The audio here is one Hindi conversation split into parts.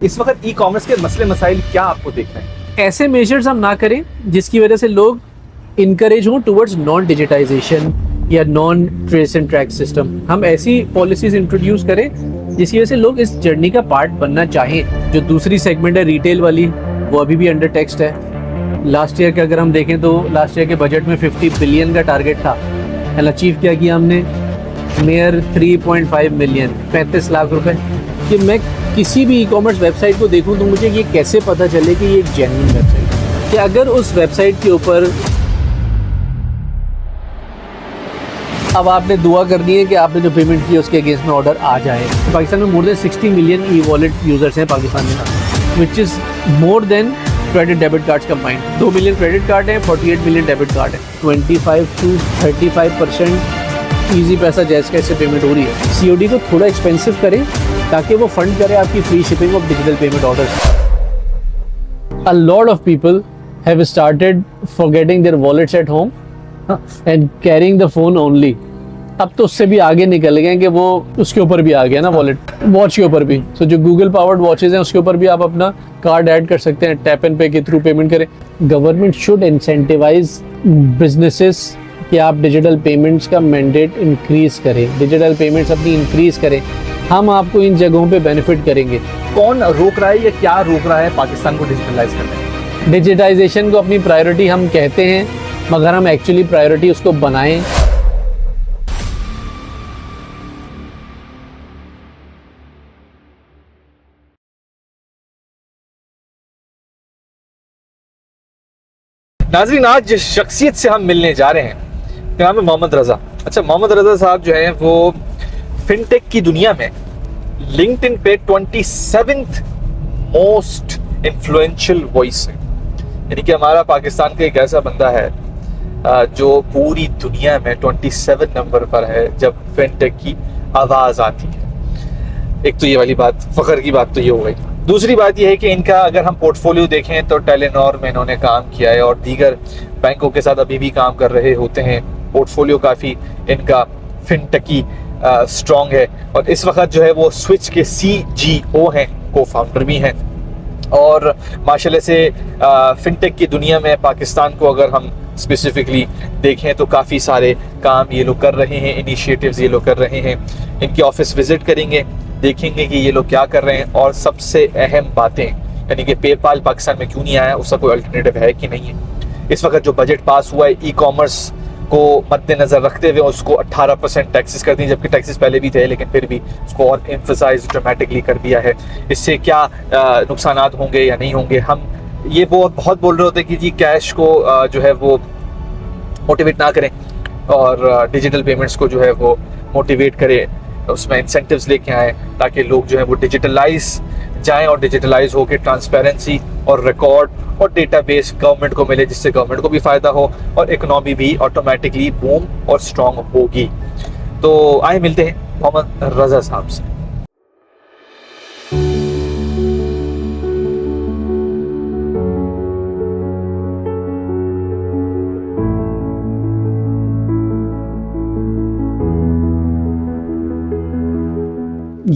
इस वक्त ई कॉमर्स के मसले मसाइल क्या आपको दिख रहे हैं? ऐसे मेजर्स हम ना करें जिसकी वजह से लोग इनकरेज हों टुवर्ड्स नॉन डिजिटाइजेशन या non trace and track system. हम ऐसी पॉलिसीज इंट्रोड्यूस करें जिसकी वजह से लोग इस जर्नी का पार्ट बनना चाहें। जो दूसरी सेगमेंट है रिटेल वाली, वो अभी भी अंडर टेक्स्ट है। लास्ट ईयर के अगर हम देखें तो लास्ट ईयर के बजट में 50 बिलियन का टारगेट था, अचीव क्या किया हमने? मेयर 3.5 मिलियन, 35 लाख रुपए। कि मैं किसी भी ई कॉमर्स वेबसाइट को देखूं तो मुझे ये कैसे पता चले कि ये एक जेन्युइन वेबसाइट है? कि अगर उस वेबसाइट के ऊपर अब आपने दुआ करनी है कि आपने जो पेमेंट की उसके अगेंस्ट में ऑर्डर आ जाए। पाकिस्तान में more than 60 million e wallet users हैं पाकिस्तान में, which is more than credit debit cards combined. 2 million credit card है, 48 मिलियन डेबिट कार्ड है। 25 to 35% ईजी पैसा जैस कैसे पेमेंट हो रही है। सीओडी को थोड़ा एक्सपेंसिव करें ताकि वो फंड करे आपकी free shipping of digital payment orders. A lot of people have started forgetting their wallets at home and carrying the phone only. अब तो उससे भी आगे निकल गए कि वो उसके ऊपर भी आ गया ना वॉलेट, वॉच के ऊपर भी। सो जो गूगल पावर्ड वॉचेज हैं उसके ऊपर भी आप अपना कार्ड ऐड कर सकते हैं, टैप एंड पे के थ्रू पेमेंट करें। गवर्नमेंट शुड इंसेंटिवाइज बिजनेसेस कि आप डिजिटल पेमेंट्स का मैंडेट इंक्रीज करें, डिजिटल पेमेंट्स अपनी इंक्रीज करें। हम आपको इन जगहों पे बेनिफिट करेंगे। कौन रोक रहा है या क्या रोक रहा है पाकिस्तान को डिजिटलाइज करने में? डिजिटाइजेशन को अपनी प्रायोरिटी हम कहते हैं, मगर हम एक्चुअली प्रायोरिटी उसको बनाएं। नाज़रीन, आज जिस शख्सियत से हम मिलने जा रहे हैं उसका नाम है मोहम्मद रज़ा। अच्छा, मोहम्मद रज़ा साहब जो हैं वो फिनटेक की दुनिया में लिंक्डइन पे 27th मोस्ट इन्फ्लुएंशियल वॉइस है। यानी कि हमारा पाकिस्तान का एक ऐसा बंदा है जो पूरी दुनिया में 27 नंबर पर है जब फिनटेक की आवाज़ आती है। एक तो ये वाली बात, फ़ख्र की बात तो ये हो गई। दूसरी बात यह है कि इनका अगर हम पोर्टफोलियो देखें तो टेलेनॉर में इन्होंने काम किया है और दीगर बैंकों के साथ अभी भी काम कर रहे होते हैं। पोर्टफोलियो काफ़ी इनका फिनटेकी स्ट्रॉन्ग है और इस वक्त जो है वो स्विच के CGO हैं, को फाउंडर भी हैं। और माशाल्लाह से फिनटेक की दुनिया में पाकिस्तान को अगर हम स्पेसिफिकली देखें तो काफ़ी सारे काम ये लोग कर रहे हैं, इनिशिएटिव्स ये लोग कर रहे हैं। इनकी ऑफिस विजिट करेंगे, देखेंगे कि ये लोग क्या कर रहे हैं और सबसे अहम बातें, यानी कि पेपाल पाकिस्तान में क्यों नहीं आया, उसका कोई अल्टरनेटिव है कि नहीं है। इस वक्त जो बजट पास हुआ है ई कॉमर्स को मद्देनज़र रखते हुए उसको 18% टैक्सेस कर दी, जबकि टैक्सेस पहले भी थे लेकिन फिर भी उसको और एम्फसाइज ड्रामेटिकली कर दिया है। इससे क्या नुकसानात होंगे या नहीं होंगे? हम ये बहुत बोल रहे होते हैं कि जी कैश को जो है वो मोटिवेट ना करें और डिजिटल पेमेंट्स को जो है वो मोटिवेट करें, उसमें इंसेंटिव्स लेके आएँ ताकि लोग जो है वो डिजिटलाइज जाएं और डिजिटलाइज होकर ट्रांसपेरेंसी और रिकॉर्ड और डेटाबेस गवर्नमेंट को मिले, जिससे गवर्नमेंट को भी फ़ायदा हो और इकोनॉमी भी ऑटोमेटिकली बूम और स्ट्रॉन्ग होगी। तो आए मिलते हैं मोहम्मद रज़ा साहब से।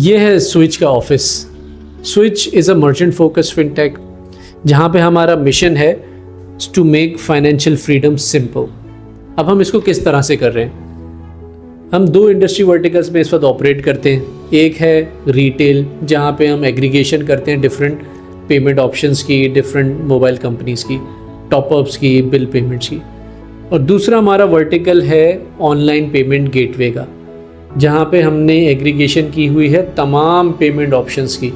ये है स्विच का office. Switch is a merchant focus fintech जहाँ पे हमारा मिशन है to make financial freedom simple. अब हम इसको किस तरह से कर रहे हैं? हम 2 इंडस्ट्री वर्टिकल्स में इस वक्त ऑपरेट करते हैं। एक है रिटेल, जहाँ पे हम एग्रीगेशन करते हैं डिफरेंट पेमेंट ऑप्शंस की, डिफरेंट मोबाइल कंपनीज़ की, टॉपअप्स की, बिल पेमेंट्स की। और दूसरा हमारा वर्टिकल है ऑनलाइन पेमेंट गेटवे का, जहाँ पे हमने एग्रीगेशन की हुई है तमाम पेमेंट ऑप्शंस की।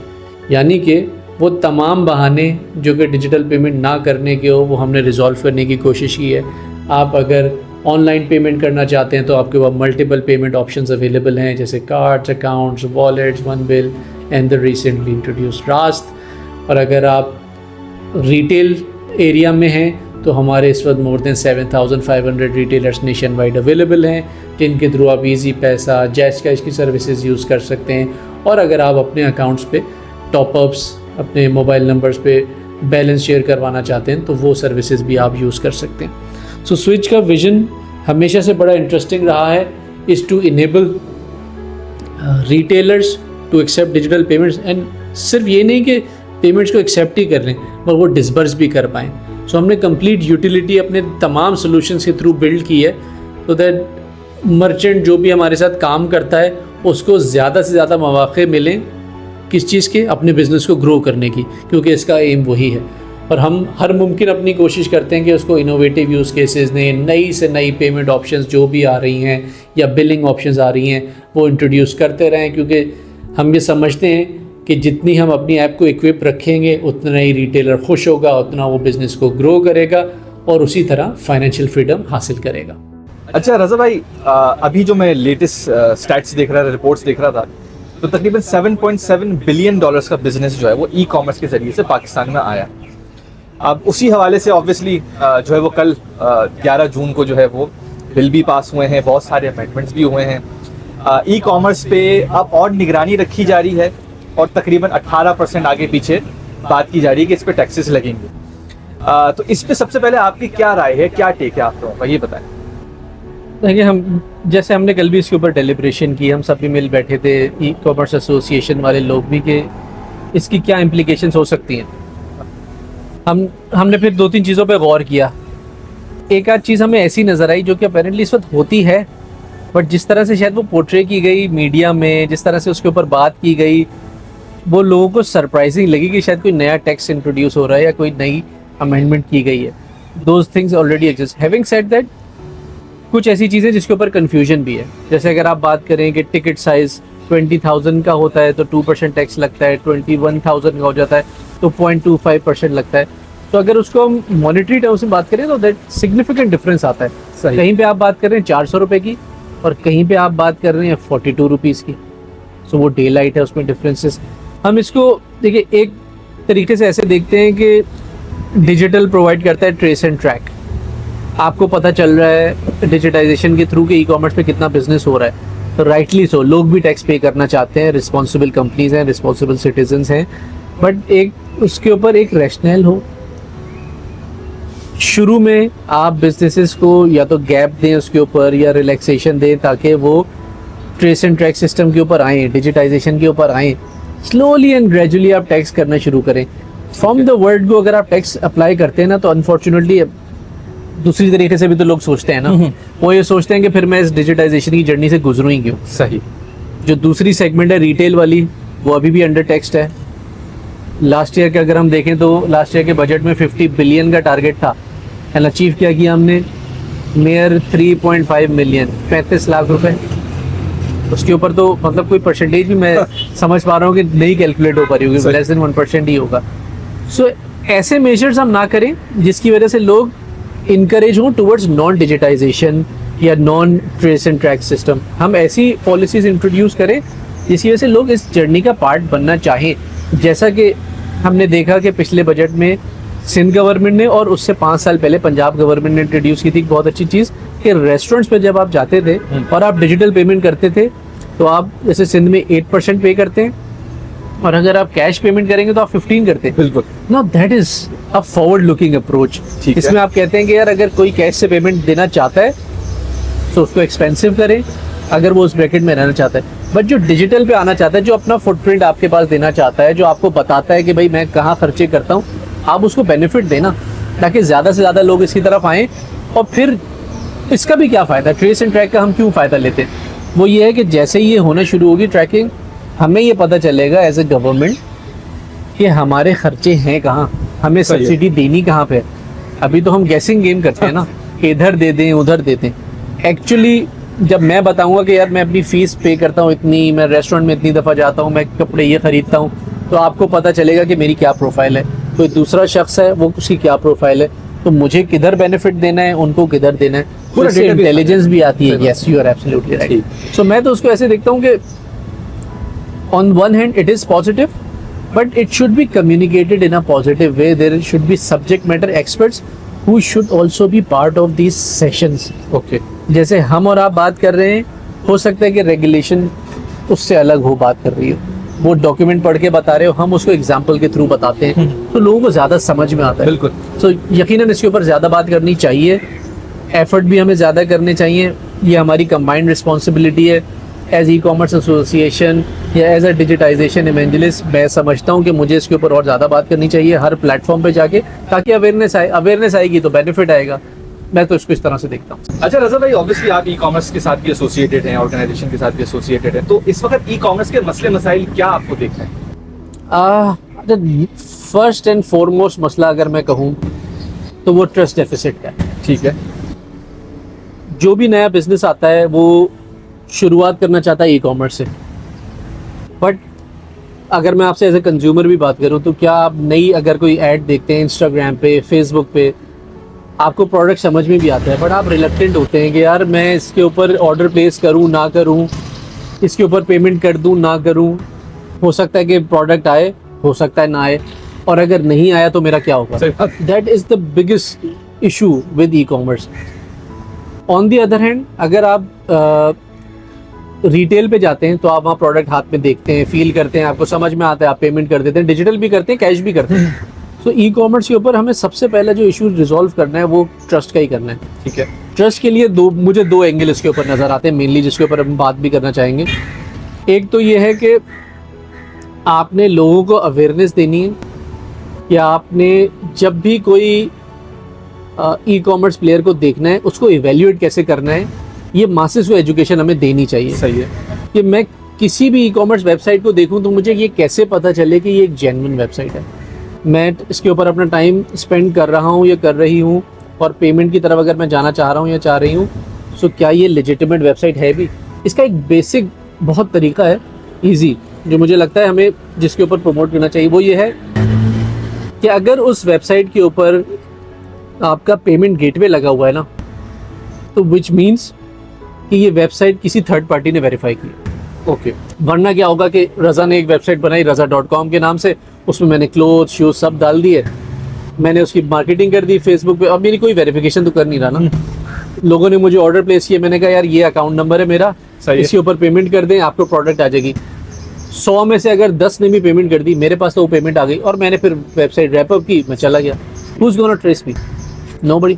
यानी कि वो तमाम बहाने जो कि डिजिटल पेमेंट ना करने के हो वो हमने रिजॉल्व करने की कोशिश की है। आप अगर ऑनलाइन पेमेंट करना चाहते हैं तो आपके पास मल्टीपल पेमेंट ऑप्शंस अवेलेबल हैं, जैसे cards, accounts, wallets, one bill and the recently introduced रास्त। और अगर आप रिटेल एरिया में हैं तो हमारे इस वक्त more than 7,500 retailers nation wide available हैं, जिनके थ्रू आप इजी पैसा, जैस कैश की सर्विसेज यूज़ कर सकते हैं। और अगर आप अपने अकाउंट्स पे टॉपअप्स, अपने मोबाइल नंबर्स पे बैलेंस शेयर करवाना चाहते हैं तो वो सर्विसेज भी आप यूज़ कर सकते हैं। सो स्विच का विजन हमेशा से बड़ा इंटरेस्टिंग रहा है, is to enable retailers to accept digital payments. And सिर्फ ये नहीं कि पेमेंट्स को एक्सेप्ट ही कर लें और वो डिसबर्स भी कर पाएँ। सो हमने कंप्लीट यूटिलिटी अपने तमाम सॉल्यूशंस के थ्रू बिल्ड की है, तो दैट मर्चेंट जो भी हमारे साथ काम करता है उसको ज़्यादा से ज़्यादा मौके मिलें किस चीज़ के, अपने बिज़नेस को ग्रो करने की, क्योंकि इसका एम वही है। और हम हर मुमकिन अपनी कोशिश करते हैं कि उसको इनोवेटिव यूज़ केसेस ने, नई से नई पेमेंट ऑप्शंस जो भी आ रही हैं या बिलिंग ऑप्शंस आ रही हैं वो इंट्रोड्यूस करते रहें, क्योंकि हम ये समझते हैं कि जितनी हम अपनी ऐप को इक्विप रखेंगे उतना ही रिटेलर खुश होगा, उतना वो बिज़नेस को ग्रो करेगा और उसी तरह फाइनेंशियल फ्रीडम हासिल करेगा। अच्छा रज़ा भाई, अभी जो मैं लेटेस्ट स्टैट्स देख रहा था, रिपोर्ट्स देख रहा था, तो तकरीबन $7.7 बिलियन का बिजनेस जो है वो ई कॉमर्स के ज़रिए से पाकिस्तान में आया। अब उसी हवाले से ऑब्वियसली जो है वो कल 11 जून को जो है वो बिल भी पास हुए हैं, बहुत सारे अमेंडमेंट्स भी हुए हैं। ई कॉमर्स पे अब और निगरानी रखी जा रही है और तकरीबन 18% आगे पीछे बात की जा रही है कि इस पे टैक्सेस लगेंगे। तो इस पे सबसे पहले आपकी क्या राय है, क्या टेक है आप लोगों का, ये बताएं। देखिए, हमने कल भी इसके ऊपर डेलिब्रेशन की, हम सब भी मिल बैठे थे, ई कॉमर्स एसोसिएशन वाले लोग भी, कि इसकी क्या इम्प्लीकेशंस हो सकती हैं। हमने फिर 2-3 चीज़ों पे गौर किया। एक आध चीज़ हमें ऐसी नज़र आई जो कि अपेरेंटली इस वक्त होती है, बट जिस तरह से शायद वो पोर्ट्रे की गई मीडिया में, जिस तरह से उसके ऊपर बात की गई, वो लोगों को सरप्राइजिंग लगी कि शायद कोई नया टैक्स इंट्रोड्यूस हो रहा है या कोई नई अमेंडमेंट की गई है। Those things already exist. Having said that, कुछ ऐसी चीज़ें जिसके ऊपर कन्फ्यूजन भी है, जैसे अगर आप बात करें कि टिकट साइज़ 20,000 का होता है तो 2% टैक्स लगता है, 21,000 का हो जाता है तो 0.25% लगता है। तो अगर उसको हम मॉनेटरी टर्म्स में बात करें तो दैट सिग्निफिकेंट डिफरेंस आता है। कहीं पे आप बात कर रहे हैं 400 रुपये की और कहीं पे आप बात कर रहे हैं 42 रुपीज़ की। सो वो डे लाइट है, उसमें डिफरेंसेस। हम इसको देखिए एक तरीके से ऐसे देखते हैं कि डिजिटल प्रोवाइड करता है ट्रेस एंड ट्रैक। आपको पता चल रहा है डिजिटाइजेशन के थ्रू कि ई कॉमर्स पे कितना बिजनेस हो रहा है, तो राइटली सो लोग भी टैक्स पे करना चाहते हैं, रिस्पॉन्सिबल कंपनीज हैं, रिस्पॉन्सिबल सिटीजन्स हैं, बट एक उसके ऊपर एक रैशनल हो। शुरू में आप बिजनेसेस को या तो गैप दें उसके ऊपर या रिलैक्सेशन दें ताकि वो ट्रेस एंड ट्रैक सिस्टम के ऊपर आएँ, डिजिटाइजेशन के ऊपर आएँ। स्लोली एंड ग्रेजुअली आप टैक्स करना शुरू करें। फ्रॉम द वर्ड को अगर आप टैक्स अप्लाई करते हैं ना, तो अनफॉर्चुनेटली दूसरी तरीके से भी तो लोग सोचते हैं ना, वो ये सोचते हैं कि फिर मैं इस डिजिटाइजेशन की जर्नी से गुजरूँ ही क्यों। सही। जो दूसरी सेगमेंट है रिटेल वाली, वो अभी भी अंडर टैक्सड है। लास्ट ईयर के अगर हम देखें तो लास्ट ईयर के बजट में 50 बिलियन का टारगेट था, एंड अचीव क्या किया हमने, मेयर 3.5 मिलियन, 35 लाख रुपए। उसके ऊपर तो मतलब कोई परसेंटेज भी मैं समझ पा रहा हूँ कि नहीं कैलकुलेट हो पा रही होगी, लेस देन 1% ही होगा। सो ऐसे मेजर्स हम ना करें जिसकी वजह से लोग इनकरेज हों टुवर्ड्स नॉन डिजिटाइजेशन या non trace and track system. हम ऐसी पॉलिसीज इंट्रोड्यूस करें जिसकी वजह से लोग इस जर्नी का पार्ट बनना चाहें। जैसा कि हमने देखा कि पिछले बजट में सिंध गवर्नमेंट ने और उससे 5 साल पहले पंजाब गवर्नमेंट ने इंट्रोड्यूस की थी बहुत अच्छी चीज़, कि रेस्टोरेंट्स पे जब आप जाते थे और आप डिजिटल पेमेंट करते थे तो आप जैसे सिंध में 8% पे करते हैं, और अगर आप कैश पेमेंट करेंगे तो आप 15 करते हैं। बिल्कुल। Now that is a forward looking approach. इसमें आप कहते हैं कि यार अगर कोई कैश से पेमेंट देना चाहता है तो उसको एक्सपेंसिव करें अगर वो उस ब्रैकेट में रहना चाहता है, बट जो डिजिटल पे आना चाहता है, जो अपना फुटप्रिंट आपके पास देना चाहता है, जो आपको बताता है कि भाई मैं कहाँ खर्चे करता हूँ, आप उसको बेनिफिट देना ताकि ज़्यादा से ज़्यादा लोग इसकी तरफ आएँ। और फिर इसका भी क्या फ़ायदा, ट्रेस एंड ट्रैक का हम क्यों फ़ायदा लेते हैं, वो ये है कि जैसे ही ये होना शुरू होगी ट्रैकिंग, हमें ये पता चलेगा एज ए गवर्नमेंट कि हमारे खर्चे हैं कहाँ, हमें सब्सिडी देनी कहाँ पे। अभी तो हम गैसिंग गेम करते हैं ना, इधर दे दें उधर दे दें। एक्चुअली जब मैं बताऊंगा कि यार मैं अपनी फ़ीस पे करता हूँ इतनी, मैं रेस्टोरेंट में इतनी दफ़ा जाता हूँ, मैं कपड़े ये ख़रीदता हूँ, तो आपको पता चलेगा कि मेरी क्या प्रोफाइल है, कोई दूसरा शख्स है वो उसकी क्या प्रोफाइल है, तो मुझे किधर बेनिफिट देना है, उनको किधर देना है, पूरा इंटेलिजेंस भी आती है। Yes, you are absolutely right. So मैं तो उसको ऐसे देखता हूँ कि on one hand it is positive, but it should be communicated in a positive way. There should be subject matter experts who should also be part of these sessions. Okay. जैसे हम और आप बात कर रहे हैं, हो सकता है कि रेगुलेशन उससे अलग हो, बात कर रही हो, वो डॉक्यूमेंट पढ़ के बता रहे हो, हम उसको एग्जाम्पल के थ्रू बताते हैं, तो लोगों को ज़्यादा समझ में आता है। बिल्कुल। तो यकीनन इसके ऊपर ज़्यादा बात करनी चाहिए, एफर्ट भी हमें ज़्यादा करने चाहिए, ये हमारी कंबाइंड रिस्पॉन्सिबिलिटी है। एज ई कॉमर्स एसोसिएशन या एज अ डिजिटाइजेशन इवेंजलिस्ट मैं समझता हूँ कि मुझे इसके ऊपर और ज़्यादा बात करनी चाहिए हर प्लेटफॉर्म पे जाके, ताकि अवेयरनेस आएगी तो बेनिफिट आएगा। मैं तो इसको इस तरह से देखता हूँ। अच्छा रजा भाई, ऑब्वियसली आप ई कॉमर्स के साथ भी एसोसिएटेड हैं, ऑर्गेनाइजेशन के साथ भी एसोसिएटेड हैं, तो इस वक्त ई कॉमर्स के मसले मसाइल क्या आपको दिख रहे हैं? फर्स्ट एंड फॉरमोस्ट मसला अगर मैं कहूँ तो वो ट्रस्ट डेफिसिट का है। ठीक है। जो भी नया बिजनेस आता है वो शुरुआत करना चाहता है ई कॉमर्स से, बट अगर मैं आपसे एज ए कंज्यूमर भी बात करूं तो क्या आप नई अगर कोई ऐड देखते हैं इंस्टाग्राम पे, फेसबुक पे, आपको प्रोडक्ट समझ में भी आता है बट आप रिलक्टेंट होते हैं कि यार मैं इसके ऊपर ऑर्डर प्लेस करूं ना करूं, इसके ऊपर पेमेंट कर दूं ना करूं, हो सकता है कि प्रोडक्ट आए, हो सकता है ना आए, और अगर नहीं आया तो मेरा क्या होगा। That is the biggest issue with e commerce. On the other hand अगर आप रिटेल पे जाते हैं तो आप वहाँ प्रोडक्ट हाथ में देखते हैं, फील करते हैं, आपको समझ में आता है, आप पेमेंट कर देते हैं, डिजिटल भी करते हैं, कैश भी करते हैं। सो ई कॉमर्स के ऊपर हमें सबसे पहला जो इशू रिजॉल्व करना है वो ट्रस्ट का ही करना है। ठीक है। ट्रस्ट के लिए मुझे दो एंगल इसके ऊपर नज़र आते हैं मेनली, जिसके ऊपर हम बात भी करना चाहेंगे। एक तो ये है कि आपने लोगों को अवेयरनेस देनी है कि आपने जब भी कोई ई कॉमर्स प्लेयर को देखना है उसको इवेल्युएट कैसे करना है, ये मासेस को एजुकेशन हमें देनी चाहिए। सही है कि मैं किसी भी ई कॉमर्स वेबसाइट को देखूं तो मुझे ये कैसे पता चले कि ये एक जेन्युइन वेबसाइट है, मैं इसके ऊपर अपना टाइम स्पेंड कर रहा हूँ या कर रही हूँ, और पेमेंट की तरफ अगर मैं जाना चाह रहा हूँ या चाह रही हूँ, सो क्या ये लेजिटिमेट वेबसाइट है भी। इसका एक बेसिक बहुत तरीका है ईजी, जो मुझे लगता है हमें जिसके ऊपर प्रमोट करना चाहिए, वो ये है कि अगर उस वेबसाइट के ऊपर आपका पेमेंट गेटवे लगा हुआ है ना, तो विच मीन्स कि ये वेबसाइट किसी थर्ड पार्टी ने वेरीफाई की। ओके। वरना क्या होगा कि रज़ा ने एक वेबसाइट बनाई raza.com के नाम से, उसमें मैंने क्लोथ शूज सब डाल दिए, मैंने उसकी मार्केटिंग कर दी फेसबुक पे, अब मेरी कोई वेरिफिकेशन तो कर नहीं रहा ना। लोगों ने मुझे ऑर्डर प्लेस किया, मैंने कहा यार ये अकाउंट नंबर है मेरा, इसके ऊपर पेमेंट कर दें, आपको प्रोडक्ट आ जाएगी। 100 में से अगर 10 ने भी पेमेंट कर दी, मेरे पास तो वो पेमेंट आ गई और मैंने फिर वेबसाइट रैप अप की, मैं चला गया। Who is gonna trace me? Nobody,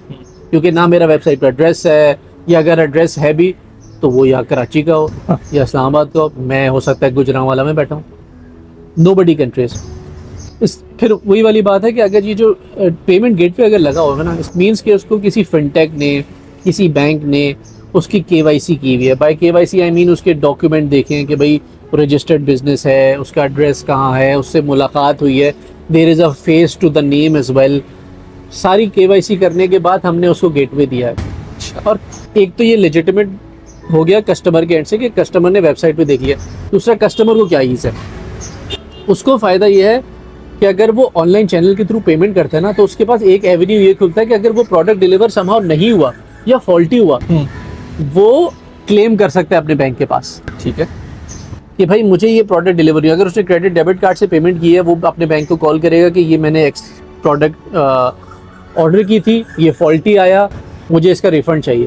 क्योंकि ना मेरा वेबसाइट पर एड्रेस है, या अगर एड्रेस है भी तो वो या कराची का हो या इस्लामाबाद का हो, मैं हो सकता है गुजरांवाला में बैठा हूँ, नोबडी कैन ट्रेस। फिर वही वाली बात है कि अगर ये जो पेमेंट गेटवे अगर लगा होगा ना, इस मीन्स कि उसको किसी फिनटेक ने, किसी बैंक ने उसकी KYC की हुई है। बाय KYC आई मीन उसके डॉक्यूमेंट देखें कि भाई रजिस्टर्ड बिजनेस है, उसका एड्रेस कहाँ है, उससे मुलाकात हुई है, there is a face to the name as well. सारी KYC करने के बाद हमने उसको गेटवे दिया है। और एक तो ये लेजिटिमेट हो गया कस्टमर के एंड से कि कस्टमर ने वेबसाइट पे देख लिया। दूसरा, कस्टमर को क्या ईज़ है, उसको फ़ायदा ये है कि अगर वो ऑनलाइन चैनल के थ्रू पेमेंट करता है ना, तो उसके पास एक एवेन्यू ये खुलता है कि अगर वो प्रोडक्ट डिलीवर समहाउ नहीं हुआ या फॉल्टी हुआ, वो क्लेम कर सकता है अपने बैंक के पास। ठीक है। कि भाई मुझे ये प्रोडक्ट डिलीवर हुआ। अगर उसने क्रेडिट डेबिट कार्ड से पेमेंट की है, वो अपने बैंक को कॉल करेगा कि ये मैंने एक्स प्रोडक्ट ऑर्डर की थी, ये फॉल्टी आया, मुझे इसका रिफंड चाहिए।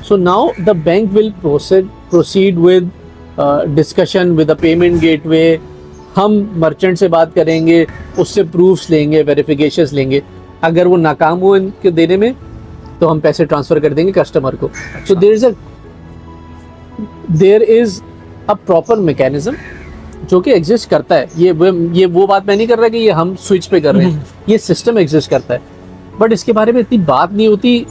So now the bank will proceed with discussion with the payment gateway. हम मर्चेंट से बात करेंगे, उससे प्रूफ्स लेंगे, वेरिफिकेशंस लेंगे। अगर वो नाकाम हुए इनके देने में तो हम पैसे ट्रांसफ़र कर देंगे कस्टमर को। So there is a proper mechanism जो कि एग्जिस्ट करता है। ये वो बात मैं नहीं कर रहा कि ये हम स्विच पे कर रहे हैं, ये सिस्टम एग्जिस्ट करता है, बट इसके बारे में इतनी बात नहीं होती,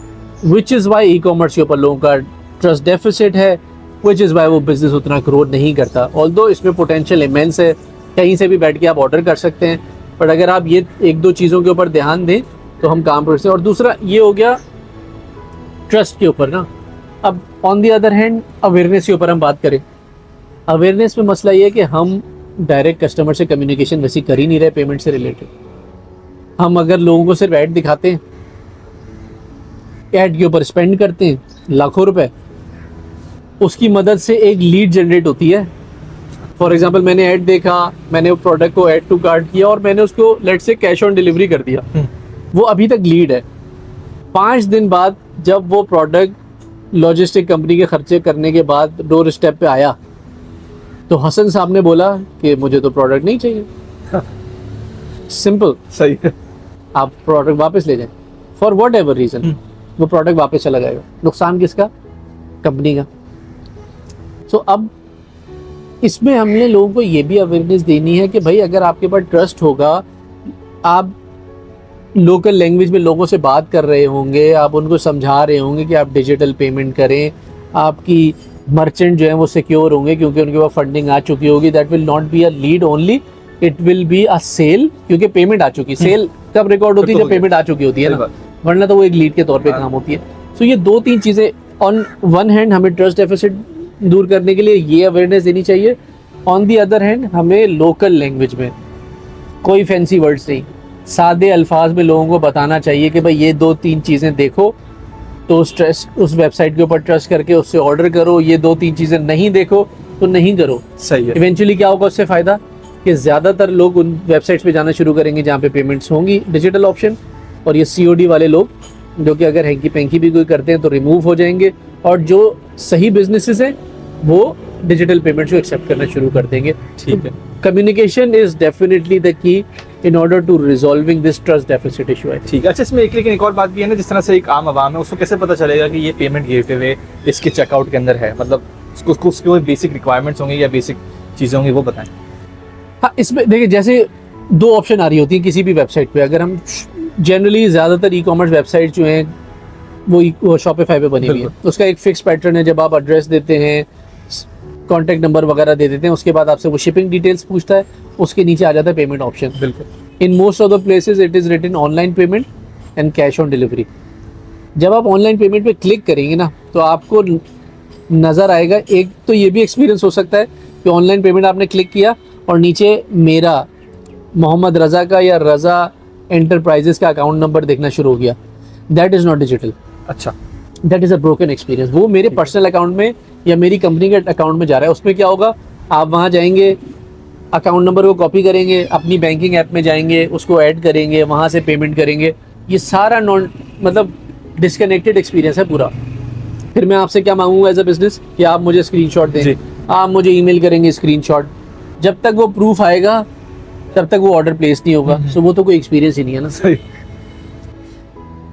which is why e commerce के ऊपर लोगों का ट्रस्ट डेफिसिट है, विच इज़ वाई वो बिजनेस उतना ग्रोथ नहीं करता। ऑल्दो इसमें पोटेंशियल इमेंस है, कहीं से भी बैठ के आप ऑर्डर कर सकते हैं, बट अगर आप ये एक दो चीज़ों के ऊपर ध्यान दें तो हम काम कर सकते हैं। और दूसरा ये हो गया ट्रस्ट के ऊपर ना। अब on the other hand awareness के ऊपर हम बात करें, अवेयरनेस में मसला ये है कि हम डायरेक्ट कस्टमर से कम्युनिकेशन वैसे कर ही नहीं रहे पेमेंट से रिलेटेड। हम अगर लोगों को सिर्फ ऐड दिखाते हैं, ऐड के ऊपर स्पेंड करते हैं लाखों रुपए, उसकी मदद से एक लीड जनरेट होती है। फॉर एग्जांपल मैंने ऐड देखा, मैंने वो प्रोडक्ट को ऐड टू कार्ट किया और मैंने उसको लेट से कैश ऑन डिलीवरी कर दिया, वो अभी तक लीड है। 5 दिन बाद जब वो प्रोडक्ट लॉजिस्टिक कंपनी के खर्चे करने के बाद डोर स्टेप पे आया तो हसन साहब ने बोला कि मुझे तो प्रोडक्ट नहीं चाहिए। सिंपल, सही है। आप प्रोडक्ट वापस ले जाएं फॉर वॉट एवर रीज़न, वो प्रोडक्ट वापस चला जाएगा। नुकसान किसका? कंपनी का। सो अब इसमें हमने लोगों को ये भी अवेयरनेस देनी है कि भाई अगर आपके पास ट्रस्ट होगा, आप लोकल लैंग्वेज में लोगों से बात कर रहे होंगे, आप उनको समझा रहे होंगे कि आप डिजिटल पेमेंट करें, आपकी मर्चेंट जो है वो सिक्योर होंगे क्योंकि उनके पास फंडिंग आ चुकी होगी। That will not be a lead only, it will be a sale, क्योंकि पेमेंट आ चुकी। सेल कब रिकॉर्ड होती है? जब पेमेंट आ चुकी होती है ना, वरना तो वो एक लीड के तौर पे काम होती है। सो ये 2-3 चीज़ें, ऑन वन हैंड हमें ट्रस्ट डेफिसिट दूर करने के लिए ये अवेयरनेस देनी चाहिए, ऑन दी अदर हैंड हमें लोकल लैंग्वेज में, कोई फैंसी वर्ड्स नहीं, सादे अल्फाज में लोगों को बताना चाहिए कि भाई ये 2-3 चीज़ें देखो, तो उस वेबसाइट के ऊपर ट्रस्ट करके उससे ऑर्डर करो। ये 2-3 चीज़ें नहीं देखो तो नहीं करो। सही है। इवेंचुअली क्या होगा उससे फ़ायदा कि ज़्यादातर लोग उन वेबसाइट्स पे जाना शुरू करेंगे जहाँ पे पेमेंट्स होंगी डिजिटल ऑप्शन, और ये COD वाले लोग जो कि अगर हैंकी पैंकी भी कोई करते हैं तो रिमूव हो जाएंगे, और जो सही बिजनेसेस हैं वो डिजिटल पेमेंट्स को एक्सेप्ट करना शुरू कर देंगे। ठीक है। Communication is definitely the key in order to resolving this trust deficit issue है। ठीक है। अच्छा, इसमें लेकिन एक और बात भी है ना, जिस तरह से एक आम आवाम है उसको कैसे पता चलेगा कि ये पेमेंट गेटवे इसके चेकआउट के अंदर है? मतलब उसको उसके बेसिक रिक्वायरमेंट्स होंगी या बेसिक चीज़ें होंगी, वो बताएं। हाँ, इसमें देखिए जैसे 2 ऑप्शन आ रही होती हैं किसी भी वेबसाइट पे। अगर हम जनरली ज़्यादातर ई-कॉमर्स वेबसाइट जो हैं वो शॉपिफाई पे बनी हुई है, उसका एक फिक्स पैटर्न है। जब आप एड्रेस देते हैं, कॉन्टैक्ट नंबर वगैरह दे देते हैं, उसके बाद आपसे वो शिपिंग डिटेल्स पूछता है, उसके नीचे आ जाता है पेमेंट ऑप्शन। बिल्कुल। In most of the places it is written online payment and cash on delivery. जब आप ऑनलाइन पेमेंट पे क्लिक करेंगे ना तो आपको नज़र आएगा, एक तो ये भी एक्सपीरियंस हो सकता है कि ऑनलाइन पेमेंट आपने क्लिक किया और नीचे मेरा मोहम्मद रज़ा का या रज़ा एंटरप्राइजेस का अकाउंट नंबर देखना शुरू हो गया। That is not digital. अच्छा। That is a broken experience. वो मेरे पर्सनल अकाउंट में या मेरी कंपनी के अकाउंट में जा रहा है। उसमें क्या होगा, आप वहाँ जाएंगे, अकाउंट नंबर को कॉपी करेंगे, अपनी बैंकिंग ऐप में जाएंगे, उसको ऐड करेंगे, वहाँ से पेमेंट करेंगे। ये सारा नॉन मतलब डिस्कनेक्टेड एक्सपीरियंस है पूरा। फिर मैं आपसे क्या मांगूंगा एज अ बिजनेस कि आप मुझे स्क्रीनशॉट दें, आप मुझे ईमेल करेंगे स्क्रीनशॉट। जब तक वो प्रूफ आएगा तब तक वो ऑर्डर प्लेस नहीं होगा। सो वो तो कोई एक्सपीरियंस ही नहीं है ना। सही।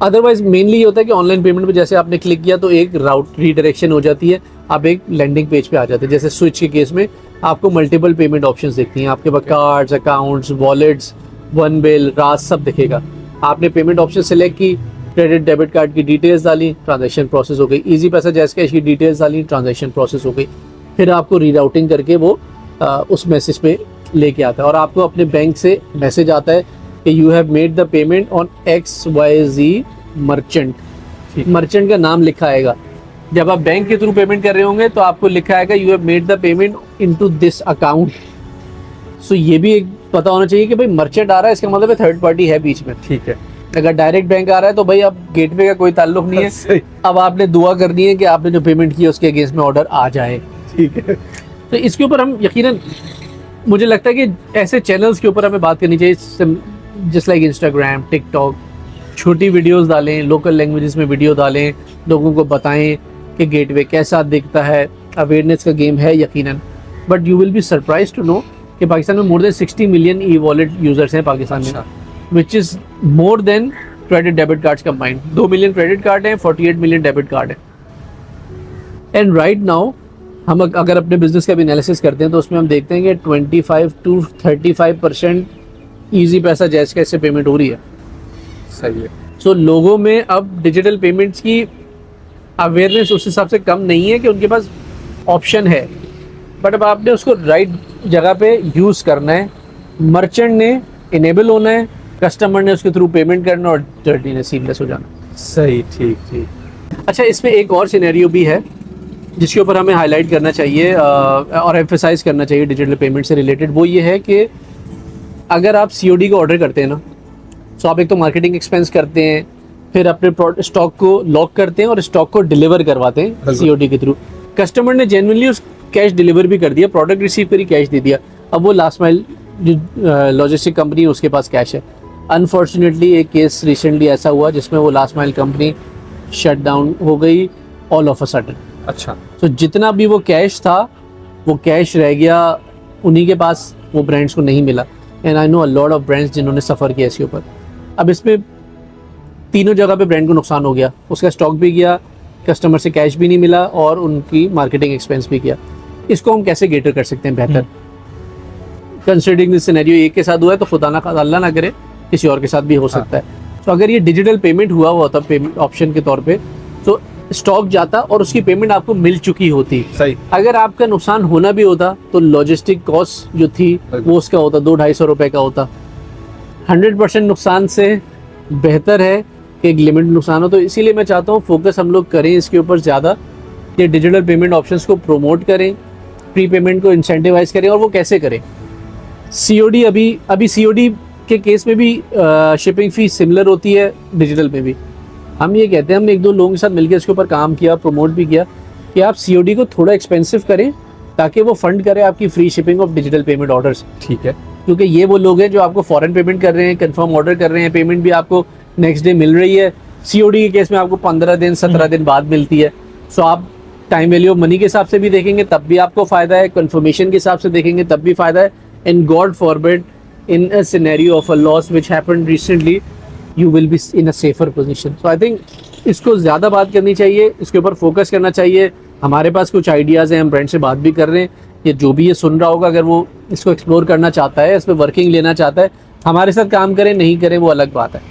अदरवाइज मेनली ये होता है कि ऑनलाइन पेमेंट पे जैसे आपने क्लिक किया तो एक राउट रीडायरेक्शन हो जाती है, आप एक लैंडिंग पेज पे आ जाते हैं। जैसे स्विच के केस में आपको मल्टीपल पेमेंट ऑप्शंस दिखती हैं, आपके पास cards, accounts, wallets, one bill, Raast सब दिखेगा। आपने पेमेंट ऑप्शन सेलेक्ट की, क्रेडिट डेबिट कार्ड की डिटेल्स डाली, ट्रांजैक्शन प्रोसेस हो गई। इजी पैसा जैस कैश की डिटेल्स डाली, ट्रांजैक्शन प्रोसेस हो गई। फिर आपको रीराउटिंग करके वो उस मैसेज पे लेके आता है और आपको अपने बैंक से मैसेज आता है कि you have made the payment on XYZ merchant. Merchant का नाम लिखा आएगा। जब आप बैंक के थ्रू पेमेंट कर रहे होंगे तो आपको लिखा आएगा you have made the payment into this account. So ये भी एक पता होना चाहिए कि भाई मर्चेंट आ रहा है, इसका मतलब है थर्ड पार्टी है बीच में। ठीक है। अगर डायरेक्ट बैंक आ रहा है तो भाई अब गेटवे का कोई ताल्लुक नहीं है। अब आपने दुआ करनी है कि आपने जो पेमेंट की उसके अगेंस्ट में ऑर्डर आ जाए। ठीक है। तो इसके ऊपर हम यकीनन, मुझे लगता है कि ऐसे चैनल्स के ऊपर हमें बात करनी चाहिए, जस्ट लाइक इंस्टाग्राम, टिकटॉक। छोटी वीडियोस डालें, लोकल लैंग्वेजेस में वीडियो डालें, लोगों को बताएं कि गेटवे कैसा दिखता है। अवेयरनेस का गेम है यकीनन, but you will be surprise to know कि पाकिस्तान में more than 60 million e-wallet users हैं पाकिस्तान में, which is more than credit debit cards combined. 2 million credit card हैं, 48 मिलियन डेबिट कार्ड हैं। एंड राइट नाउ हम अगर अपने बिजनेस का भी एनालिसिस करते हैं तो उसमें हम देखते हैं कि 25 to 35% ईजी पैसा जैस कैश से पेमेंट हो रही है। सही है। सो लोगों में अब डिजिटल पेमेंट्स की अवेयरनेस उस हिसाब से कम नहीं है कि उनके पास ऑप्शन है, बट अब आपने उसको राइट जगह पे यूज़ करना है। मर्चेंट ने इनेबल होना है, कस्टमर ने उसके थ्रू पेमेंट करना और जर्नी ने सीमलेस हो जाना। सही। ठीक ठीक। अच्छा, इसमें एक और सिनेरियो भी है जिसके ऊपर हमें हाईलाइट करना चाहिए और एम्फेसाइज करना चाहिए डिजिटल पेमेंट से रिलेटेड। वो ये है कि अगर आप COD का ऑर्डर करते हैं ना, तो आप एक तो मार्केटिंग एक्सपेंस करते हैं, फिर अपने स्टॉक को लॉक करते हैं और स्टॉक को डिलीवर करवाते हैं COD के थ्रू। कस्टमर ने जेन्युइनली उस कैश डिलीवर भी कर दिया, प्रोडक्ट रिसीव करी, कैश दे दिया। अब वो लास्ट माइल जो लॉजिस्टिक कंपनी है उसके पास कैश है। अनफॉर्चुनेटली एक केस रिसेंटली ऐसा हुआ जिसमें वो last mile company shut down हो गई ऑल ऑफ अ सडन। अच्छा। तो जितना भी वो कैश था वो कैश रह गया उन्हीं के पास, वो ब्रांड्स को नहीं मिला। And I know a lot of brands जिन्होंने सफ़र किया इसके ऊपर। अब इसमें तीनों जगह पे ब्रांड को नुकसान हो गया, उसका स्टॉक भी गया, कस्टमर से कैश भी नहीं मिला और उनकी मार्केटिंग एक्सपेंस भी गया। इसको हम कैसे गेटर कर सकते हैं बेहतर। कंसिडरिंग दिस सिनेरियो एक के साथ हुआ है तो खुदा ना खास्ता अल्लाह ना करे किसी और के साथ भी हो सकता है। तो अगर ये डिजिटल पेमेंट हुआ होता पेमेंट ऑप्शन के तौर पे, तो स्टॉक जाता और उसकी पेमेंट आपको मिल चुकी होती। सही। अगर आपका नुकसान होना भी होता तो लॉजिस्टिक कॉस्ट जो थी वो उसका होता 200-250 रुपए का होता। 100% नुकसान से बेहतर है कि एक लिमिट नुकसान हो। तो इसीलिए मैं चाहता हूँ फोकस हम लोग करें इसके ऊपर ज़्यादा, कि डिजिटल पेमेंट ऑप्शंस को प्रोमोट करें, प्री पेमेंट को इंसेंटिवाइज करें। और वो कैसे करें? COD अभी COD के केस में भी शिपिंग फीस सिमिलर होती है, डिजिटल में भी। हम ये कहते हैं, हमने 1-2 लोगों के साथ मिलकर इसके ऊपर काम किया, प्रमोट भी किया, कि आप COD को थोड़ा एक्सपेंसिव करें ताकि वो फंड करे आपकी free shipping of digital payment orders. ठीक है। क्योंकि ये वो लोग हैं जो आपको फॉरेन पेमेंट कर रहे हैं, कंफर्म ऑर्डर कर रहे हैं, पेमेंट भी आपको नेक्स्ट डे मिल रही है। COD के केस में आपको 15 दिन 17 दिन बाद मिलती है। सो आप टाइम वैल्यू ऑफ मनी के हिसाब से भी देखेंगे तब भी आपको फ़ायदा है, कन्फर्मेशन के हिसाब से देखेंगे तब भी फ़ायदा है। And God forbid in a scenario of a loss which happened recently, you will be in a safer position. So I think इसको ज़्यादा बात करनी चाहिए, इसके ऊपर फोकस करना चाहिए। हमारे पास कुछ आइडियाज़ हैं, हम ब्रांड से बात भी कर रहे हैं। ये जो भी ये सुन रहा होगा, अगर वो इसको एक्सप्लोर करना चाहता है, इस पर वर्किंग लेना चाहता है, हमारे साथ काम करें नहीं करें वो अलग बात है,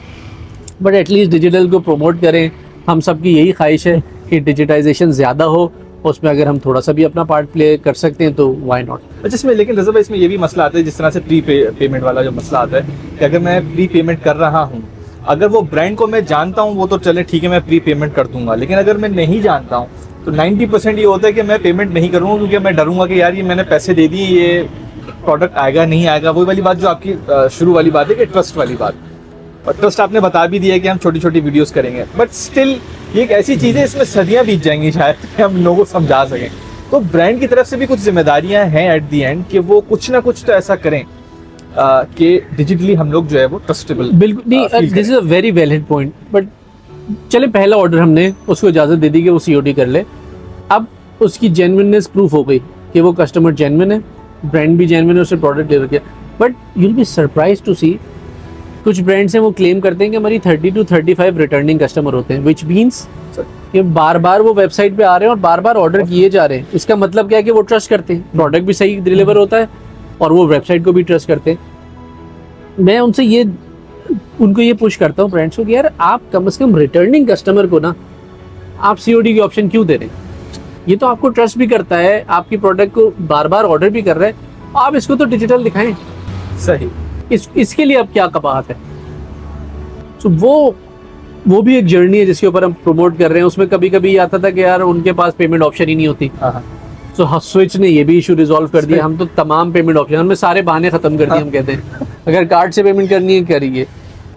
बट एटलीस्ट डिजिटल को प्रमोट करें। हम सबकी यही ख्वाहिश है कि डिजिटाइजेशन ज़्यादा हो, उसमें अगर हम थोड़ा सा भी अपना पार्ट प्ले कर सकते हैं तो व्हाई नॉट। अच्छा, इसमें लेकिन रज़ा भाई इसमें ये भी मसला आता है, जिस तरह से पेमेंट वाला जो मसला आता है कि अगर मैं प्री पेमेंट कर रहा हूँ, अगर वो ब्रांड को मैं जानता हूँ वो तो चले ठीक है मैं प्री पेमेंट कर दूंगा, लेकिन अगर मैं नहीं जानता हूँ तो 90% ये होता है कि मैं पेमेंट नहीं करूँगा क्योंकि मैं डरूंगा कि यार ये मैंने पैसे दे दिए, ये प्रोडक्ट आएगा नहीं आएगा। वही वाली बात जो आपकी शुरू वाली बात है कि ट्रस्ट वाली बात, और ट्रस्ट आपने बता भी दिया कि हम छोटी छोटी वीडियोस करेंगे, बट स्टिल ये एक ऐसी चीज़ है इसमें सदियाँ बीत जाएंगी शायद कि हम लोगों को समझा सकें। तो ब्रांड की तरफ से भी कुछ जिम्मेदारियां हैं एट दी एंड कि वो कुछ ना कुछ तो ऐसा करें कि डिजिटली हम लोग जो है वो ट्रस्टेबल। बिल्कुल नहीं, this is a very valid point. But चले पहला ऑर्डर हमने उसको इजाज़त दे दी कि वो COD कर ले, अब उसकी जेन्युइननेस प्रूफ हो गई कि वो कस्टमर जेन्युइन है, ब्रांड भी जेन्युइन है, उससे प्रोडक्ट डिलीवर किया। But you will be surprise to see कुछ ब्रांड्स हैं वो क्लेम करते हैं कि हमारी 30 to 35 रिटर्निंग कस्टमर होते हैं, विच मीन्स कि बार बार वो वेबसाइट पे आ रहे हैं और बार बार ऑर्डर किए जा रहे हैं। इसका मतलब क्या है कि वो ट्रस्ट करते हैं, प्रोडक्ट भी सही डिलीवर होता है और वो वेबसाइट को भी ट्रस्ट करते हैं। मैं उनको ये पुश करता हूँ ब्रांड्स को कि यार आप कम से कम रिटर्निंग कस्टमर को ना आप COD की ऑप्शन क्यों दे रहे हैं? ये तो आपको ट्रस्ट भी करता है, आपकी प्रोडक्ट को बार बार ऑर्डर भी कर रहा है, आप इसको तो डिजिटल दिखाएं। सही। इसके लिए अब क्या कबाहत है? तो वो भी एक जर्नी है जिसके ऊपर हम प्रमोट कर रहे हैं। उसमें कभी कभी आता था कि यार उनके पास पेमेंट ऑप्शन ही नहीं होती, तो स्विच ने ये भी इशू रिजॉल्व कर दिया। हम तो तमाम पेमेंट ऑप्शन, हमने सारे बहाने खत्म कर दिए। हम कहते हैं अगर कार्ड से पेमेंट करनी है करिए,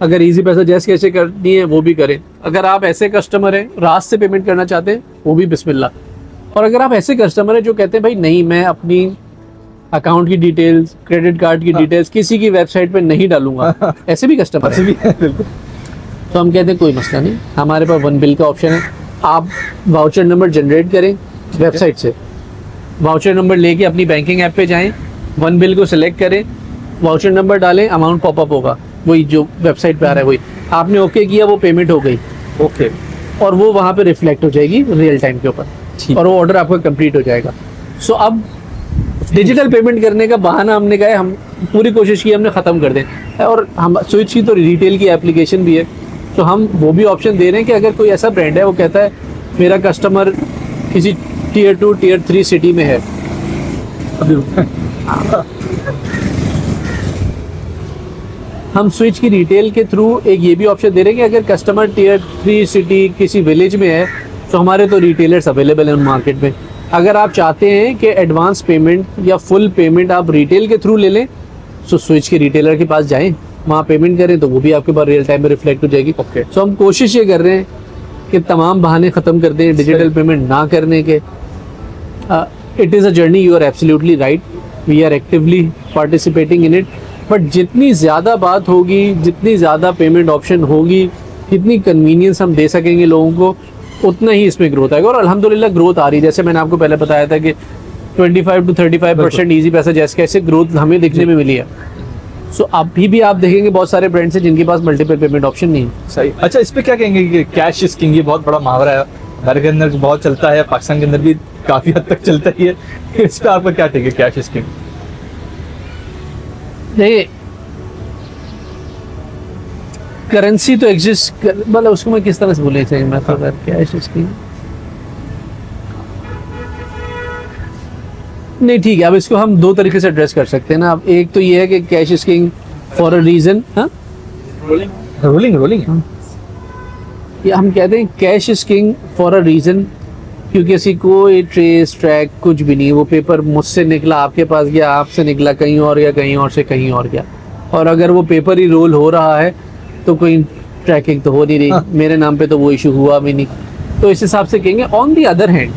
अगर इजी पैसा जैसे कैसे करनी है वो भी करें, अगर आप ऐसे कस्टमर हैं रात से पेमेंट करना चाहते हैं वो भी बिस्मिल्लाह, और अगर आप ऐसे कस्टमर हैं जो कहते हैं भाई नहीं मैं अपनी अकाउंट की डिटेल्स, क्रेडिट कार्ड की डिटेल्स किसी की वेबसाइट पे नहीं डालूंगा, ऐसे भी कस्टमर हैं। तो हम कहते हैं कोई मसला नहीं, हमारे पास वन बिल का ऑप्शन है। आप वाउचर नंबर जनरेट करें वेबसाइट से, वाउचर नंबर लेके अपनी बैंकिंग ऐप पे जाएं, वन बिल को सिलेक्ट करें, वाउचर नंबर डालें, अमाउंट पॉपअप होगा वही जो वेबसाइट पे आ रहा है वही, आपने ओके किया वो पेमेंट हो गई, ओके, और वो वहाँ पे रिफ्लेक्ट हो जाएगी रियल टाइम के ऊपर, और वो ऑर्डर आपका कंप्लीट हो जाएगा। सो अब डिजिटल पेमेंट करने का बहाना हमने कहा है, हम पूरी कोशिश की हमने ख़त्म कर दें। और हम स्विच की तो रिटेल की एप्लीकेशन भी है, तो हम वो भी ऑप्शन दे रहे हैं कि अगर कोई ऐसा ब्रांड है वो कहता है मेरा कस्टमर किसी Tier 2 Tier 3 सिटी में है, हम स्विच की रिटेल के थ्रू एक ये भी ऑप्शन दे रहे हैं कि अगर कस्टमर Tier 3 सिटी किसी विलेज में है तो हमारे तो रिटेलर्स अवेलेबल हैं मार्केट में। अगर आप चाहते हैं कि एडवांस पेमेंट या फुल पेमेंट आप रिटेल के थ्रू ले लें तो स्विच के रिटेलर के पास जाएं, वहाँ पेमेंट करें तो वो भी आपके पास रियल टाइम में रिफ्लेक्ट हो जाएगी। ओके, सो हम कोशिश ये कर रहे हैं कि तमाम बहाने ख़त्म कर दें डिजिटल पेमेंट ना करने के। It is a journey, you are absolutely right, we are actively participating in it, but जितनी ज़्यादा बात होगी, जितनी ज़्यादा पेमेंट ऑप्शन होगी, जितनी कन्वीनियंस हम दे सकेंगे लोगों को, उतना ही इसमें ग्रोथ आएगा। और अल्हम्दुलिल्लाह ग्रोथ आ रही है, जैसे मैंने आपको पहले बताया था कि 25 to 35% ईजी पैसा जैसे कैसे ग्रोथ हमें देखने में मिली है। सो अभी भी आप देखेंगे बहुत सारे ब्रांड्स हैं जिनके पास मल्टीपल पेमेंट ऑप्शन नहीं है। सही। अच्छा, इस पे क्या कहेंगे कि कैश इज किंग, ये बहुत बड़ा मुहावरा है, घर के अंदर बहुत चलता है, पाकिस्तान के अंदर भी काफी हद तक चलता ही है, इस पे आपका क्या टेक है कैश स्कीम? देखिए, करेंसी तो एग्जिस्ट, मतलब उसको मैं किस तरह से बोले चाहिए, मैं तो कैश स्कीम नहीं, ठीक है। अब इसको हम दो तरीके से एड्रेस कर सकते हैं ना। अब एक तो ये है कि cash scheme for a reason, हाँ रोलिंग ये हम कहते हैं cash is king for a reason, क्योंकि किसी कोई ट्रेस ट्रैक कुछ भी नहीं। वो पेपर मुझसे निकला आपके पास गया, आपसे निकला कहीं और गया, कहीं और से कहीं और गया, और अगर वो पेपर ही रोल हो रहा है तो कोई ट्रैकिंग तो हो नहीं रही, मेरे नाम पे तो वो इशू हुआ भी नहीं। तो इस हिसाब से कहेंगे। ऑन दी अदर हैंड,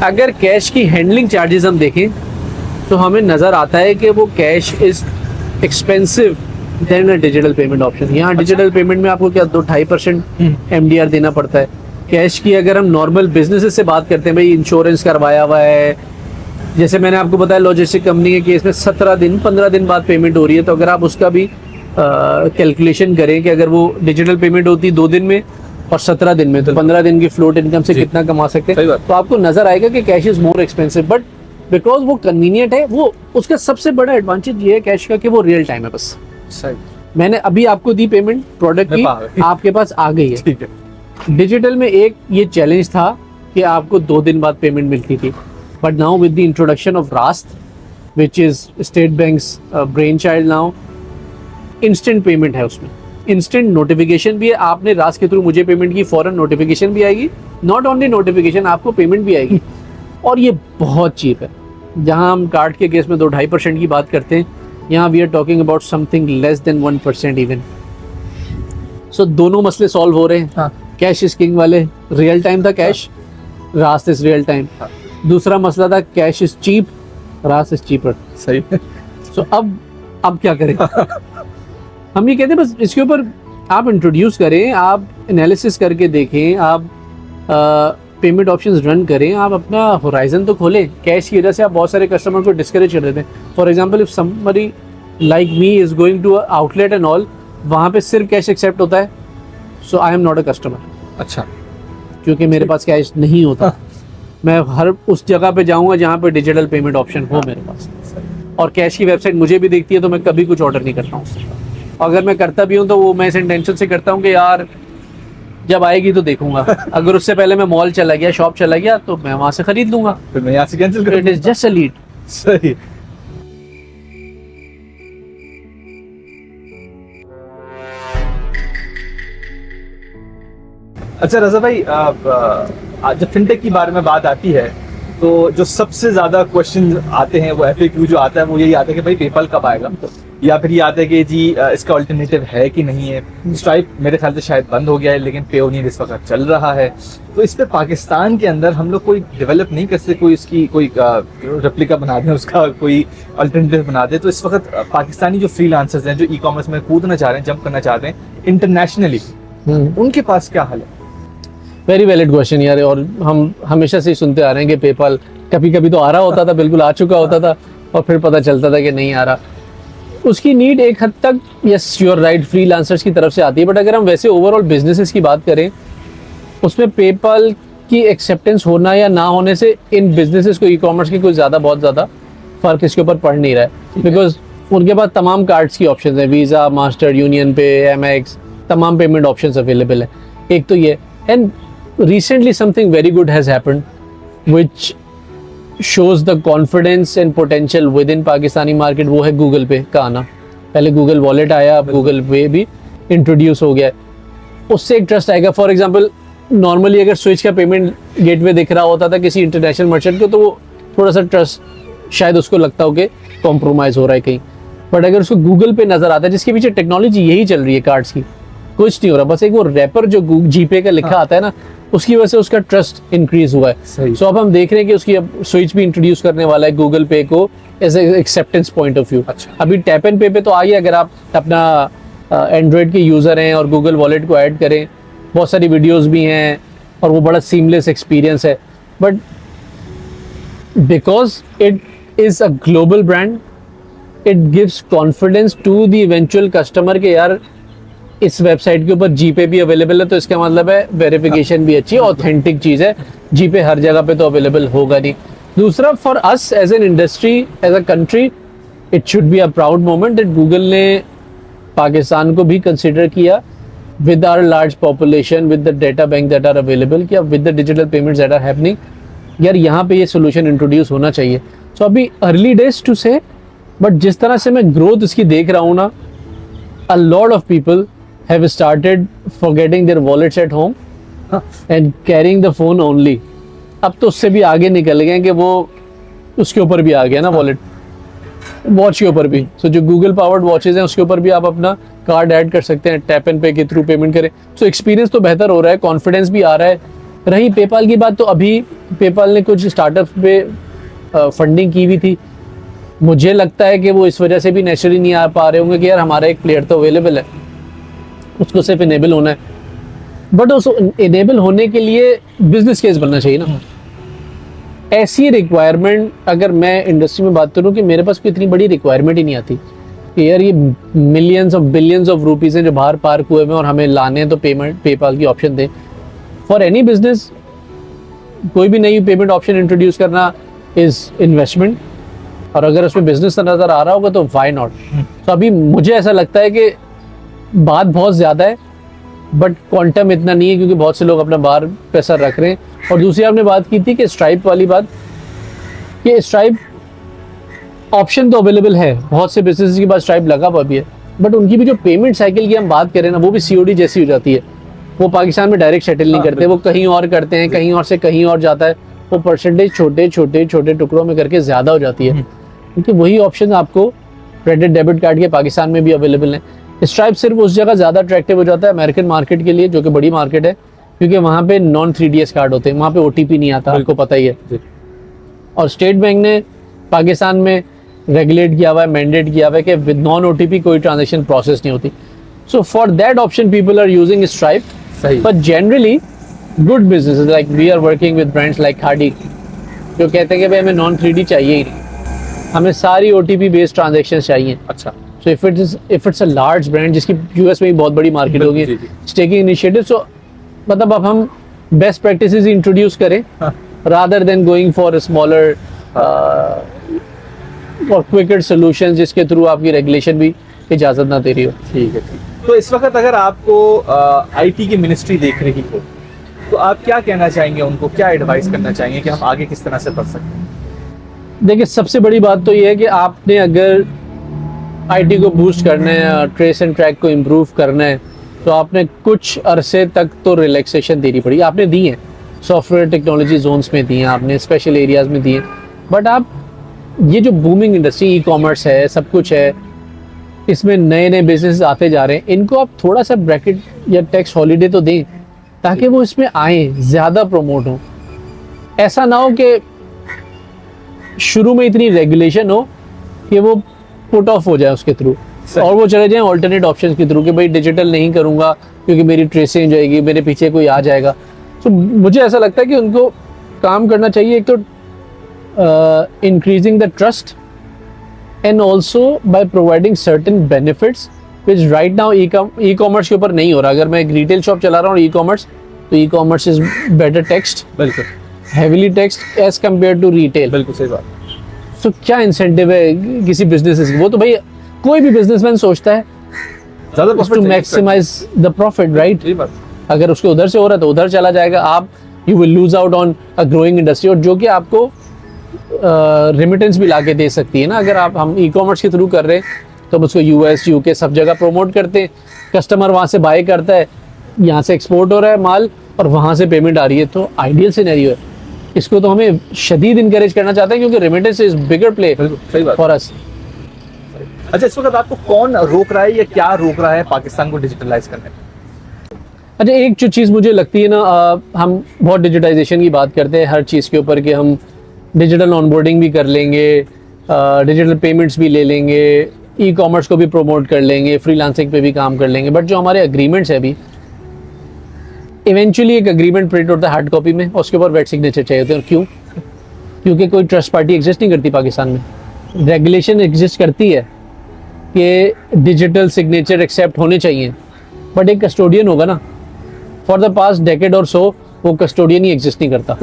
अगर कैश की हैंडलिंग चार्जेस हम देखें तो हमें नज़र आता है कि वो cash is expensive than a digital payment option. यहाँ डिजिटल पेमेंट में आपको क्या 2-2.5% MDR देना पड़ता है। कैश की अगर हम नॉर्मल बिजनेसेस से बात करते हैं, भाई इंश्योरेंस करवाया हुआ है, जैसे मैंने आपको बताया लॉजिस्टिक कंपनी के केस में 17 दिन 15 दिन बाद पेमेंट हो रही है, तो अगर आप उसका भी कैलकुलेशन करें कि अगर वो डिजिटल पेमेंट होती 2 दिन में और 17 दिन में, तो 15 दिन की फ्लोट इनकम से कितना कमा सकते हैं। तो आपको नजर आएगा कि cash is more expensive, but because वो कन्वीनियंट है। वो उसका सबसे बड़ा एडवांटेज ये है कैश का कि वो रियल टाइम है। बस सही, मैंने अभी आपको दी पेमेंट, प्रोडक्ट की आपके पास आ गई है। ठीक है। डिजिटल में एक ये चैलेंज था कि आपको 2 दिन बाद पेमेंट मिलती थी, but now with the introduction of Raast which is State Bank's brain child, now instant payment है, उसमें इंस्टेंट नोटिफिकेशन भी है। आपने रास्त के थ्रू मुझे पेमेंट की, फौरन नोटिफिकेशन भी आएगी, नॉट ओनली नोटिफिकेशन, आपको पेमेंट भी आएगी, और ये बहुत चीप है। जहां हम कार्ड के केस में 2-2.5% की बात करते हैं, यहाँ we are talking about something less than 1% even. So दोनों मसले सॉल्व हो रहे हैं। कैश इज किंग वाले रियल टाइम था cash, Raast is real time. दूसरा मसला था cash is cheap, Raast is cheaper. सही। सो अब क्या करें? हम ये कहते हैं बस इसके ऊपर आप इंट्रोड्यूस करें, आप एनालिसिस करके देखें, आप पेमेंट ऑप्शंस रन करें, आप अपना होराइजन तो खोलें। कैश की वजह से आप बहुत सारे कस्टमर को डिस्करेज कर देते हैं। For example if somebody like me is going to outlet and all, वहाँ पे सिर्फ कैश एक्सेप्ट होता है, so I am not a customer. अच्छा, क्योंकि मेरे पास कैश नहीं होता। मैं हर उस जगह पे जाऊँगा जहाँ पे डिजिटल पेमेंट ऑप्शन हो मेरे पास, और कैश की वेबसाइट मुझे भी दिखती है, तो मैं कभी कुछ ऑर्डर नहीं करता हूँ उससे। अगर मैं करता भी हूँ तो वो मैं इस इंटेंशन से करता हूँ कि यार जब आएगी तो देखूंगा। अगर उससे पहले मैं मॉल चला गया, शॉप चला गया, तो मैं वहां से खरीद लूंगा, फिर मैं यहाँ से कैंसिल कर it is just a lead. सही। अच्छा रजा भाई, जब फिनटेक की बारे में बात आती है तो जो सबसे ज्यादा क्वेश्चन आते हैं वो FAQ जो आता है वो यही आता है कि भाई पेपल कब आएगा, या फिर ये आता है कि जी इसका अल्टरनेटिव है कि नहीं है। स्ट्राइप मेरे ख्याल से शायद बंद हो गया है, लेकिन पेओनियर इस वक्त चल रहा है। तो इस पे पाकिस्तान के अंदर हम लोग कोई डेवलप नहीं कर सकते, कोई इसकी कोई रेप्लिका बना दें, उसका कोई अल्टरनेटिव बना दे। तो इस वक्त पाकिस्तानी जो फ्रीलांसर्स हैं, जो ई-कॉमर्स में कूदना चाह रहे हैं, जंप करना चाहते हैं इंटरनेशनली, उनके पास क्या हाल है? वेरी वैलिड क्वेश्चन यार, और हम हमेशा से ही सुनते आ रहे हैं कि पेपाल कभी कभी तो आ रहा होता था, बिल्कुल आ चुका होता था, और फिर पता चलता था कि नहीं आ रहा। उसकी नीड एक हद तक, yes you are right, freelancers की तरफ से आती है, बट अगर हम वैसे ओवरऑल बिजनेसेस की बात करें, उसमें पेपाल की एक्सेप्टेंस होना या ना होने से इन बिजनेसेस को, ई-कॉमर्स की कोई बहुत ज़्यादा फर्क इसके ऊपर पड़ नहीं रहा है, बिकॉज उनके पास तमाम कार्ड्स की ऑप्शन है, वीज़ा, मास्टर, यूनियन पे, MX, तमाम पेमेंट ऑप्शन अवेलेबल है। एक तो ये, and recently something very good has happened which shows the confidence and potential within Pakistani market, वो है गूगल पे का आना। पहले गूगल वॉलेट आया, अब गूगल पे भी इंट्रोड्यूस हो गया है, उससे एक ट्रस्ट आएगा। फॉर एग्जांपल नॉर्मली अगर स्विच का पेमेंट गेटवे दिख रहा होता था किसी इंटरनेशनल मर्चेंट को, तो वो थोड़ा सा ट्रस्ट शायद उसको लगता हो कि कॉम्प्रोमाइज़ हो रहा है कहीं, बट अगर उसको गूगल पे नज़र आता है, जिसके पीछे टेक्नोलॉजी यही चल रही है, कार्ड्स की, कुछ नहीं हो रहा, बस एक वो रैपर जो जीपे का लिखा आता है ना, उसकी वजह से उसका ट्रस्ट इंक्रीज हुआ है। सो अब हम देख रहे हैं कि उसकी अब स्विच भी इंट्रोड्यूस करने वाला है गूगल पे को as acceptance point of view. अभी टैप एंड पे तो आइए, अगर आप अपना एंड्रॉयड के यूज़र हैं और गूगल वॉलेट को ऐड करें, बहुत सारी वीडियोज़ भी हैं और वो बड़ा सीमलेस एक्सपीरियंस है, but because it is a global brand, it gives confidence to the eventual customer के यार इस वेबसाइट के ऊपर जीपे भी अवेलेबल है, तो इसका मतलब है वेरिफिकेशन भी अच्छी है, ऑथेंटिक चीज़ है। जीपे हर जगह पे तो अवेलेबल होगा नहीं। दूसरा, for us as an industry, as a country, it should be a proud moment that Google ने पाकिस्तान को भी कंसिडर किया with our large population, with the data bank that are available, कि अब with the digital payments that are happening, यार यहाँ पे ये solution introduce होना चाहिए। So अभी early days to say, but जिस तरह से मैं growth इसकी देख रहा हूँ ना, a lot of people have started forgetting their wallets at home and carrying the phone only। अब तो उससे भी आगे निकल गए कि वो उसके ऊपर भी आ गया ना वॉलेट, वॉच के ऊपर भी। सो जो गूगल पावर्ड वॉचेज हैं उसके ऊपर भी आप अपना कार्ड ऐड कर सकते हैं, टैप एंड पे के थ्रू पेमेंट करें। सो एक्सपीरियंस तो बेहतर हो रहा है, कॉन्फिडेंस भी आ रहा है। रही पेपाल की बात, तो अभी पेपाल ने कुछ स्टार्टअप पे फंडिंग की भी थी। मुझे लगता है कि वो इस वजह से भी नेचुरली नहीं आ पा रहे होंगे कि यार हमारा एक प्लेयर तो अवेलेबल है, उसको सिर्फ इनेबल होना है। बट उस इनेबल होने के लिए बिजनेस केस बनना चाहिए ना। ऐसी रिक्वायरमेंट, अगर मैं इंडस्ट्री में बात करूं कि मेरे पास कोई इतनी बड़ी रिक्वायरमेंट ही नहीं आती कि यार ये millions of billions of rupees हैं जो बाहर पार्क हुए हैं और हमें लाने हैं, तो पेमेंट पेपाल की ऑप्शन दें। फॉर एनी बिजनेस कोई भी नई पेमेंट ऑप्शन इंट्रोड्यूस करना इज़ इन्वेस्टमेंट, और अगर उसमें बिजनेस नज़र आ रहा होगा तो वाई नॉट। तो अभी मुझे ऐसा लगता है कि बात बहुत ज़्यादा है बट क्वांटम इतना नहीं है, क्योंकि बहुत से लोग अपना बाहर पैसा रख रहे हैं। और दूसरी आपने बात की थी कि स्ट्राइप वाली बात, कि स्ट्राइप ऑप्शन तो अवेलेबल है, बहुत से बिजनेस के पास स्ट्राइप लगा हुआ भी है, बट उनकी भी जो पेमेंट साइकिल की हम बात करें ना, वो भी सीओडी जैसी हो जाती है। वो पाकिस्तान में डायरेक्ट सेटल नहीं करते, वो कहीं और करते हैं, कहीं और से कहीं और जाता है। वो परसेंटेज छोटे छोटे छोटे टुकड़ों में करके ज़्यादा हो जाती है, क्योंकि वही ऑप्शन आपको क्रेडिट डेबिट कार्ड के पाकिस्तान में भी अवेलेबल हैं। स्ट्राइप सिर्फ उस जगह ज़्यादा अट्रैक्टिव हो जाता है अमेरिकन मार्केट के लिए, जो कि बड़ी मार्केट है, क्योंकि वहाँ पे नॉन 3DS कार्ड होते हैं, वहाँ पे OTP नहीं आता, आपको पता ही है। और स्टेट बैंक ने पाकिस्तान में रेगुलेट किया हुआ है, मैंडेट किया हुआ है कि विद नॉन OTP कोई ट्रांजेक्शन प्रोसेस नहीं होती। So for that option people are using Stripe. But generally good business like we are working with brands like Khaadi, जो कहते हैं कि भाई हमें नॉन 3D चाहिए ही नहीं, हमें सारी OTP बेस्ड ट्रांजेक्शन चाहिए। अच्छा, so if it's a large brand जिसकी US में भी बहुत बड़ी मार्केट होगी, टेकिंग इनिशिएटिव, सो मतलब अब हम बेस्ट प्रैक्टिसेस इंट्रोड्यूस करें rather than going for smaller और क्विकर सॉल्यूशंस जिसके थ्रू आपकी रेगुलेशन भी इजाज़त ना दे रही हो। ठीक है, ठीक। तो इस वक्त अगर आपको IT की मिनिस्ट्री देख रही हो, तो आप क्या कहना चाहेंगे उनको, क्या एडवाइस करना चाहेंगे कि हम आगे किस तरह से बढ़ सकते हैं? देखिए, सबसे बड़ी बात तो ये है कि आपने अगर IT को बूस्ट करना है, ट्रेस एंड ट्रैक को इम्प्रूव करना है, तो आपने कुछ अरसे तक तो रिलैक्सेशन देनी पड़ी। आपने दी है, सॉफ्टवेयर टेक्नोलॉजी जोन्स में दी हैं, आपने स्पेशल एरियाज़ में दी हैं, बट आप ये जो बूमिंग इंडस्ट्री ई-कॉमर्स है, सब कुछ है, इसमें नए नए बिजनेस आते जा रहे हैं, इनको आप थोड़ा सा ब्रैकेट या टैक्स हॉलीडे तो दें ताकि वो इसमें आए, ज़्यादा प्रमोट हो। ऐसा ना हो कि शुरू में इतनी रेगुलेशन हो कि वो पुट ऑफ हो जाए उसके थ्रू, और वो चले जाएं ऑल्टरनेट ऑप्शंस के थ्रू कि भाई डिजिटल नहीं करूँगा क्योंकि मेरी ट्रेसिंग हो जाएगी, मेरे पीछे कोई आ जाएगा। तो मुझे ऐसा लगता है कि उनको काम करना चाहिए, एक तो increasing the trust and also by providing certain benefits which right now e-commerce के ऊपर नहीं हो रहा। अगर मैं एक रिटेल शॉप चला रहा हूँ ई-कॉमर्स, तो ई-कॉमर्स इज बेटर टेक्स्ट, बिल्कुल heavily taxed as compare to retail. बिल्कुल सही बात। तो क्या इंसेंटिव है किसी बिजनेस की? वो तो भाई कोई भी बिजनेसमैन सोचता है to maximise the profit, right? अगर उसके उधर से हो रहा है तो उधर चला जाएगा, आप you will lose out on a growing industry, और जो कि आपको रेमिटेंस भी ला के दे सकती है ना। अगर हम ई-कॉमर्स के थ्रू कर रहे हैं तो हम उसको US UK सब जगह प्रमोट करते हैं, कस्टमर वहाँ से बाय करता है, यहाँ से एक्सपोर्ट हो रहा है माल और वहाँ से पेमेंट आ रही है, तो आइडियल सिनेरियो है। इसको तो हमें शदीद इनकरेज करना चाहते हैं क्योंकि remittance is bigger play for us. अच्छा, इस वक्त आपको कौन रोक रहा है या क्या रोक रहा है पाकिस्तान को डिजिटलाइज करने में? अच्छा, एक जो चीज़ मुझे लगती है ना, हम बहुत डिजिटाइजेशन की बात करते हैं हर चीज़ के ऊपर कि हम डिजिटल ऑनबोर्डिंग भी कर लेंगे, डिजिटल पेमेंट्स भी ले लेंगे, ई-कॉमर्स को भी प्रमोट कर लेंगे, फ्रीलांसिंग पे भी काम कर लेंगे, बट जो हमारे एग्रीमेंट्स है अभी, इवेंचुअली एक एग्रीमेंट प्रिंट होता है हार्ड कॉपी में, उसके ऊपर वेट सिग्नेचर चाहिए होते हैं। और क्यों? क्योंकि कोई ट्रस्ट पार्टी एग्जिस्ट नहीं करती पाकिस्तान में। रेगुलेशन एग्जिस्ट करती है कि डिजिटल सिग्नेचर एक्सेप्ट होने चाहिए, बट एक कस्टोडियन होगा ना, फॉर द पास्ट डेकेड और सो वो कस्टोडियन ही एग्जिस्ट नहीं करता।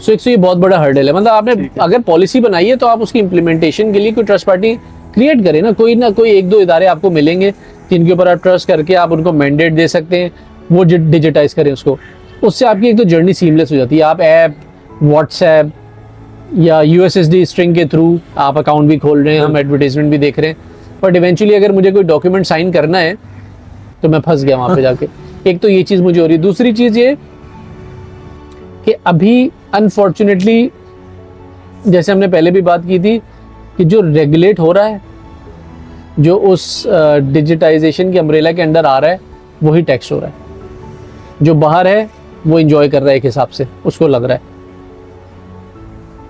सो एक तो ये बहुत बड़ा हर्डल है। मतलब आपने अगर पॉलिसी बनाई है तो आप उसकी इम्प्लीमेंटेशन के लिए कोई ट्रस्ट पार्टी क्रिएट करें ना कोई एक दो इदारे आपको मिलेंगे जिनके ऊपर आप ट्रस्ट करके आप उनको मैंडेट दे सकते हैं, वो डिजिटाइज करें उसको। उससे आपकी एक तो जर्नी सीमलेस हो जाती है। आप ऐप, व्हाट्सएप या यूएसएसडी स्ट्रिंग के थ्रू आप अकाउंट भी खोल रहे हैं, हम एडवर्टाइजमेंट भी देख रहे हैं, बट इवेंचुअली अगर मुझे कोई डॉक्यूमेंट साइन करना है तो मैं फंस गया वहाँ पे जाके। एक तो ये चीज़ मुझे हो रही है। दूसरी चीज़ ये कि अभी अनफॉर्चुनेटली, जैसे हमने पहले भी बात की थी, कि जो रेगुलेट हो रहा है, जो उस डिजिटाइजेशन के अम्ब्रेला के अंडर आ रहा है, वही टैक्स हो रहा है। जो बाहर है वो इंजॉय कर रहा है एक हिसाब से, उसको लग रहा है।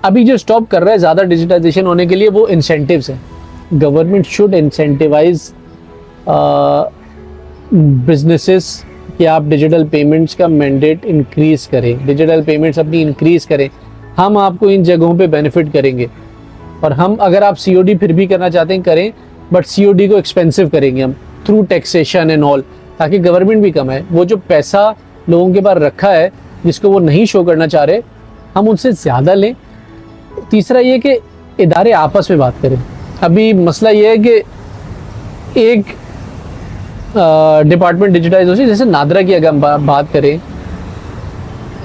अभी जो स्टॉप कर रहा है ज़्यादा डिजिटाइजेशन होने के लिए वो इंसेंटिव्स हैं। गवर्नमेंट शुड इंसेंटिवाइज बिजनेसेस कि आप डिजिटल पेमेंट्स का मैंडेट इंक्रीज करें, डिजिटल पेमेंट्स अपनी इंक्रीज करें, हम आपको इन जगहों पे बेनिफिट करेंगे। और हम, अगर आप सीओडी फिर भी करना चाहते हैं करें, बट सीओडी को एक्सपेंसिव करेंगे हम थ्रू टैक्सेशन एंड ऑल, ताकि गवर्नमेंट भी कम है। वो जो पैसा लोगों के पास रखा है जिसको वो नहीं शो करना चाह रहे, हम उनसे ज़्यादा लें। तीसरा ये कि इदारे आपस में बात करें। अभी मसला ये है कि एक डिपार्टमेंट डिजिटाइज हो जाए, जैसे नादरा की अगर हम बात करें,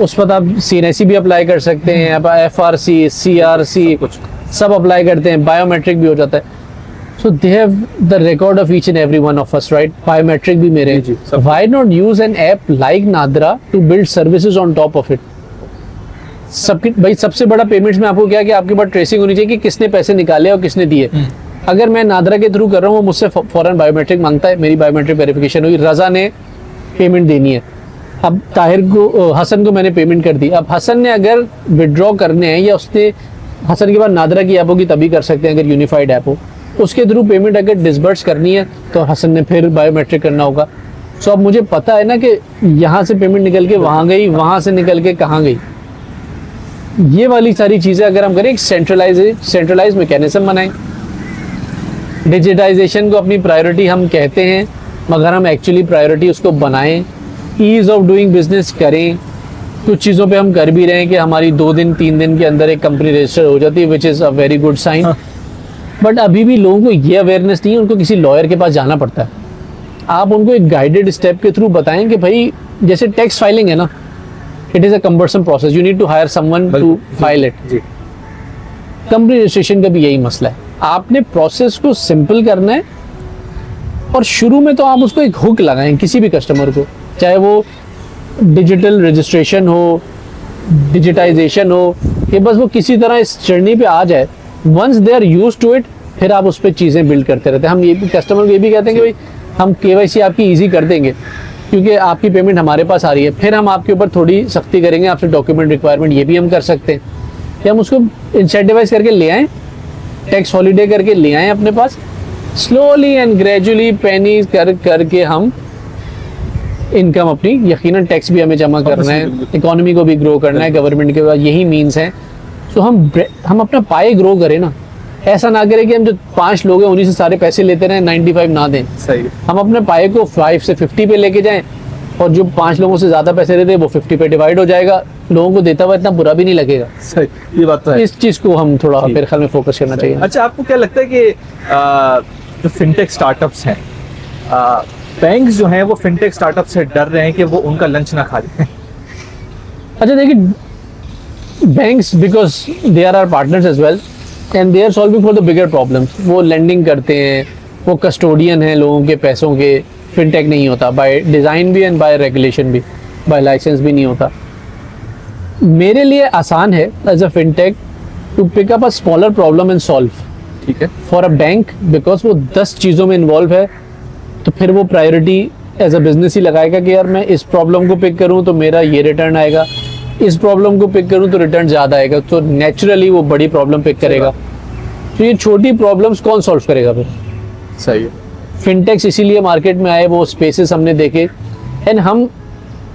उस पर आप CNSE भी अप्लाई कर सकते हैं, आप FRC, CRC कुछ सब अप्लाई करते हैं, बायोमेट्रिक भी हो जाता है। So they have the record of each and every one of us, right? Biometric भी मेरे। Why not use an app like NADRA to build services on top of it? सबकी भाई सबसे बड़ा पेमेंट्स में आपको क्या है कि आपके पास ट्रेसिंग होनी चाहिए कि किसने पैसे निकाले और किसने दिए। अगर मैं नादरा के थ्रू कर रहा हूँ, वो मुझसे फौरन बायोमेट्रिक मांगता है, मेरी बायोमेट्रिक वेरिफिकेशन हुई, रजा ने पेमेंट देनी है। अब ताहिर को, हसन को मैंने पेमेंट कर दी। अब हसन ने अगर विड्रॉ करने हैं, या उसने, हसन के बाद नादरा की ऐप होगी तभी कर सकते हैं अगर यूनिफाइड ऐप हो, उसके थ्रू पेमेंट अगर डिसबर्स करनी है तो हसन ने फिर बायोमेट्रिक करना होगा। सो अब मुझे पता है ना कि यहाँ से पेमेंट निकल के वहाँ गई, वहाँ से निकल के कहाँ गई। ये वाली सारी चीज़ें अगर हम करें, एक सेंट्रलाइज मैकेनिज्म बनाएं। डिजिटाइजेशन को अपनी प्रायोरिटी हम कहते हैं, मगर हम एक्चुअली प्रायोरिटी उसको बनाएं। ईज़ ऑफ डूइंग बिजनेस करें। कुछ चीज़ों पे हम कर भी रहे हैं कि हमारी 2 दिन 3 दिन के अंदर एक कंपनी रजिस्टर हो जाती है, which is a very good sign. But अभी भी लोगों को ये अवेयरनेस नहीं है, उनको किसी लॉयर के पास जाना पड़ता है। आप उनको एक गाइडेड स्टेप के थ्रू बताएं कि भाई जैसे टैक्स फाइलिंग है ना, it is a cumbersome process, you need to hire someone to file it. Company registration का भी यही मसला है। आपने प्रोसेस को सिंपल करना है, और शुरू में तो आप उसको एक हुक लगाएं किसी भी कस्टमर को, चाहे वो डिजिटल रजिस्ट्रेशन हो, डिजिटाइजेशन हो, कि बस वो किसी तरह इस जर्नी पे आ जाए। Once they are used to it, फिर आप उस पर चीज़ें बिल्ड करते रहते हैं। हम ये भी कस्टमर को ये भी कहते हैं कि भाई हम KYC आपकी ईजी कर देंगे, क्योंकि आपकी पेमेंट हमारे पास आ रही है। फिर हम आपके ऊपर थोड़ी सख्ती करेंगे, आपसे डॉक्यूमेंट रिक्वायरमेंट ये भी हम कर सकते हैं, कि हम उसको इंसेंटिवाइज करके ले आएँ, टैक्स हॉलीडे करके ले आएँ अपने पास। स्लोली एंड ग्रेजुअली पेनी करके हम इनकम अपनी, यकीनन टैक्स भी हमें जमा करना है, इकोनॉमी को भी ग्रो करना है, गवर्नमेंट के पास यही मीन्स हैं। तो हम अपना पाए ग्रो करें ना, ऐसा ना करें कि हम जो 5 लोग हैं उन्हीं से सारे पैसे लेते रहें, 95 ना दें। सही। हम अपने पाए को 5 से 50 पे लेके जाएं, और जो 5 लोगों से ज़्यादा पैसे देते हैं वो 50 पे डिवाइड हो जाएगा। लोगों को देता हुआ इतना बुरा भी नहीं लगेगा। सही, ये बात तो है। इस चीज़ को हम थोड़ा मेरे ख्याल में फोकस करना चाहिए। अच्छा, आपको क्या लगता है कि जो फिनटेक स्टार्टअप्स हैं, बैंक्स जो हैं वो फिनटेक स्टार्टअप से डर रहे हैं कि वो उनका लंच ना खा लें? अच्छा देखिए, banks because they are our partners as well and they are solving for the bigger problems. वो लेंडिंग करते हैं, वो कस्टोडियन हैं लोगों के पैसों के। फिनटेक नहीं होता बाय डिज़ाइन भी एंड बाय रेगुलेशन भी, बाय लाइसेंस भी नहीं होता। मेरे लिए आसान है as a fintech to pick up a smaller problem and solve. ठीक है। फॉर अ बैंक, बिकॉज वो 10 चीज़ों में इन्वॉल्व है, तो फिर वो प्रायोरिटी एज अ बिजनेस ही लगाएगा कि यार मैं इस प्रॉब्लम को पिक करूं तो मेरा ये रिटर्न आएगा, इस प्रॉब्लम को पिक करूं तो रिटर्न ज़्यादा आएगा, तो नेचुरली वो बड़ी प्रॉब्लम पिक करेगा। तो ये छोटी प्रॉब्लम्स कौन सॉल्व करेगा फिर? सही है। फिनटेक्स इसीलिए मार्केट में आए, वो स्पेसेस हमने देखे, एंड हम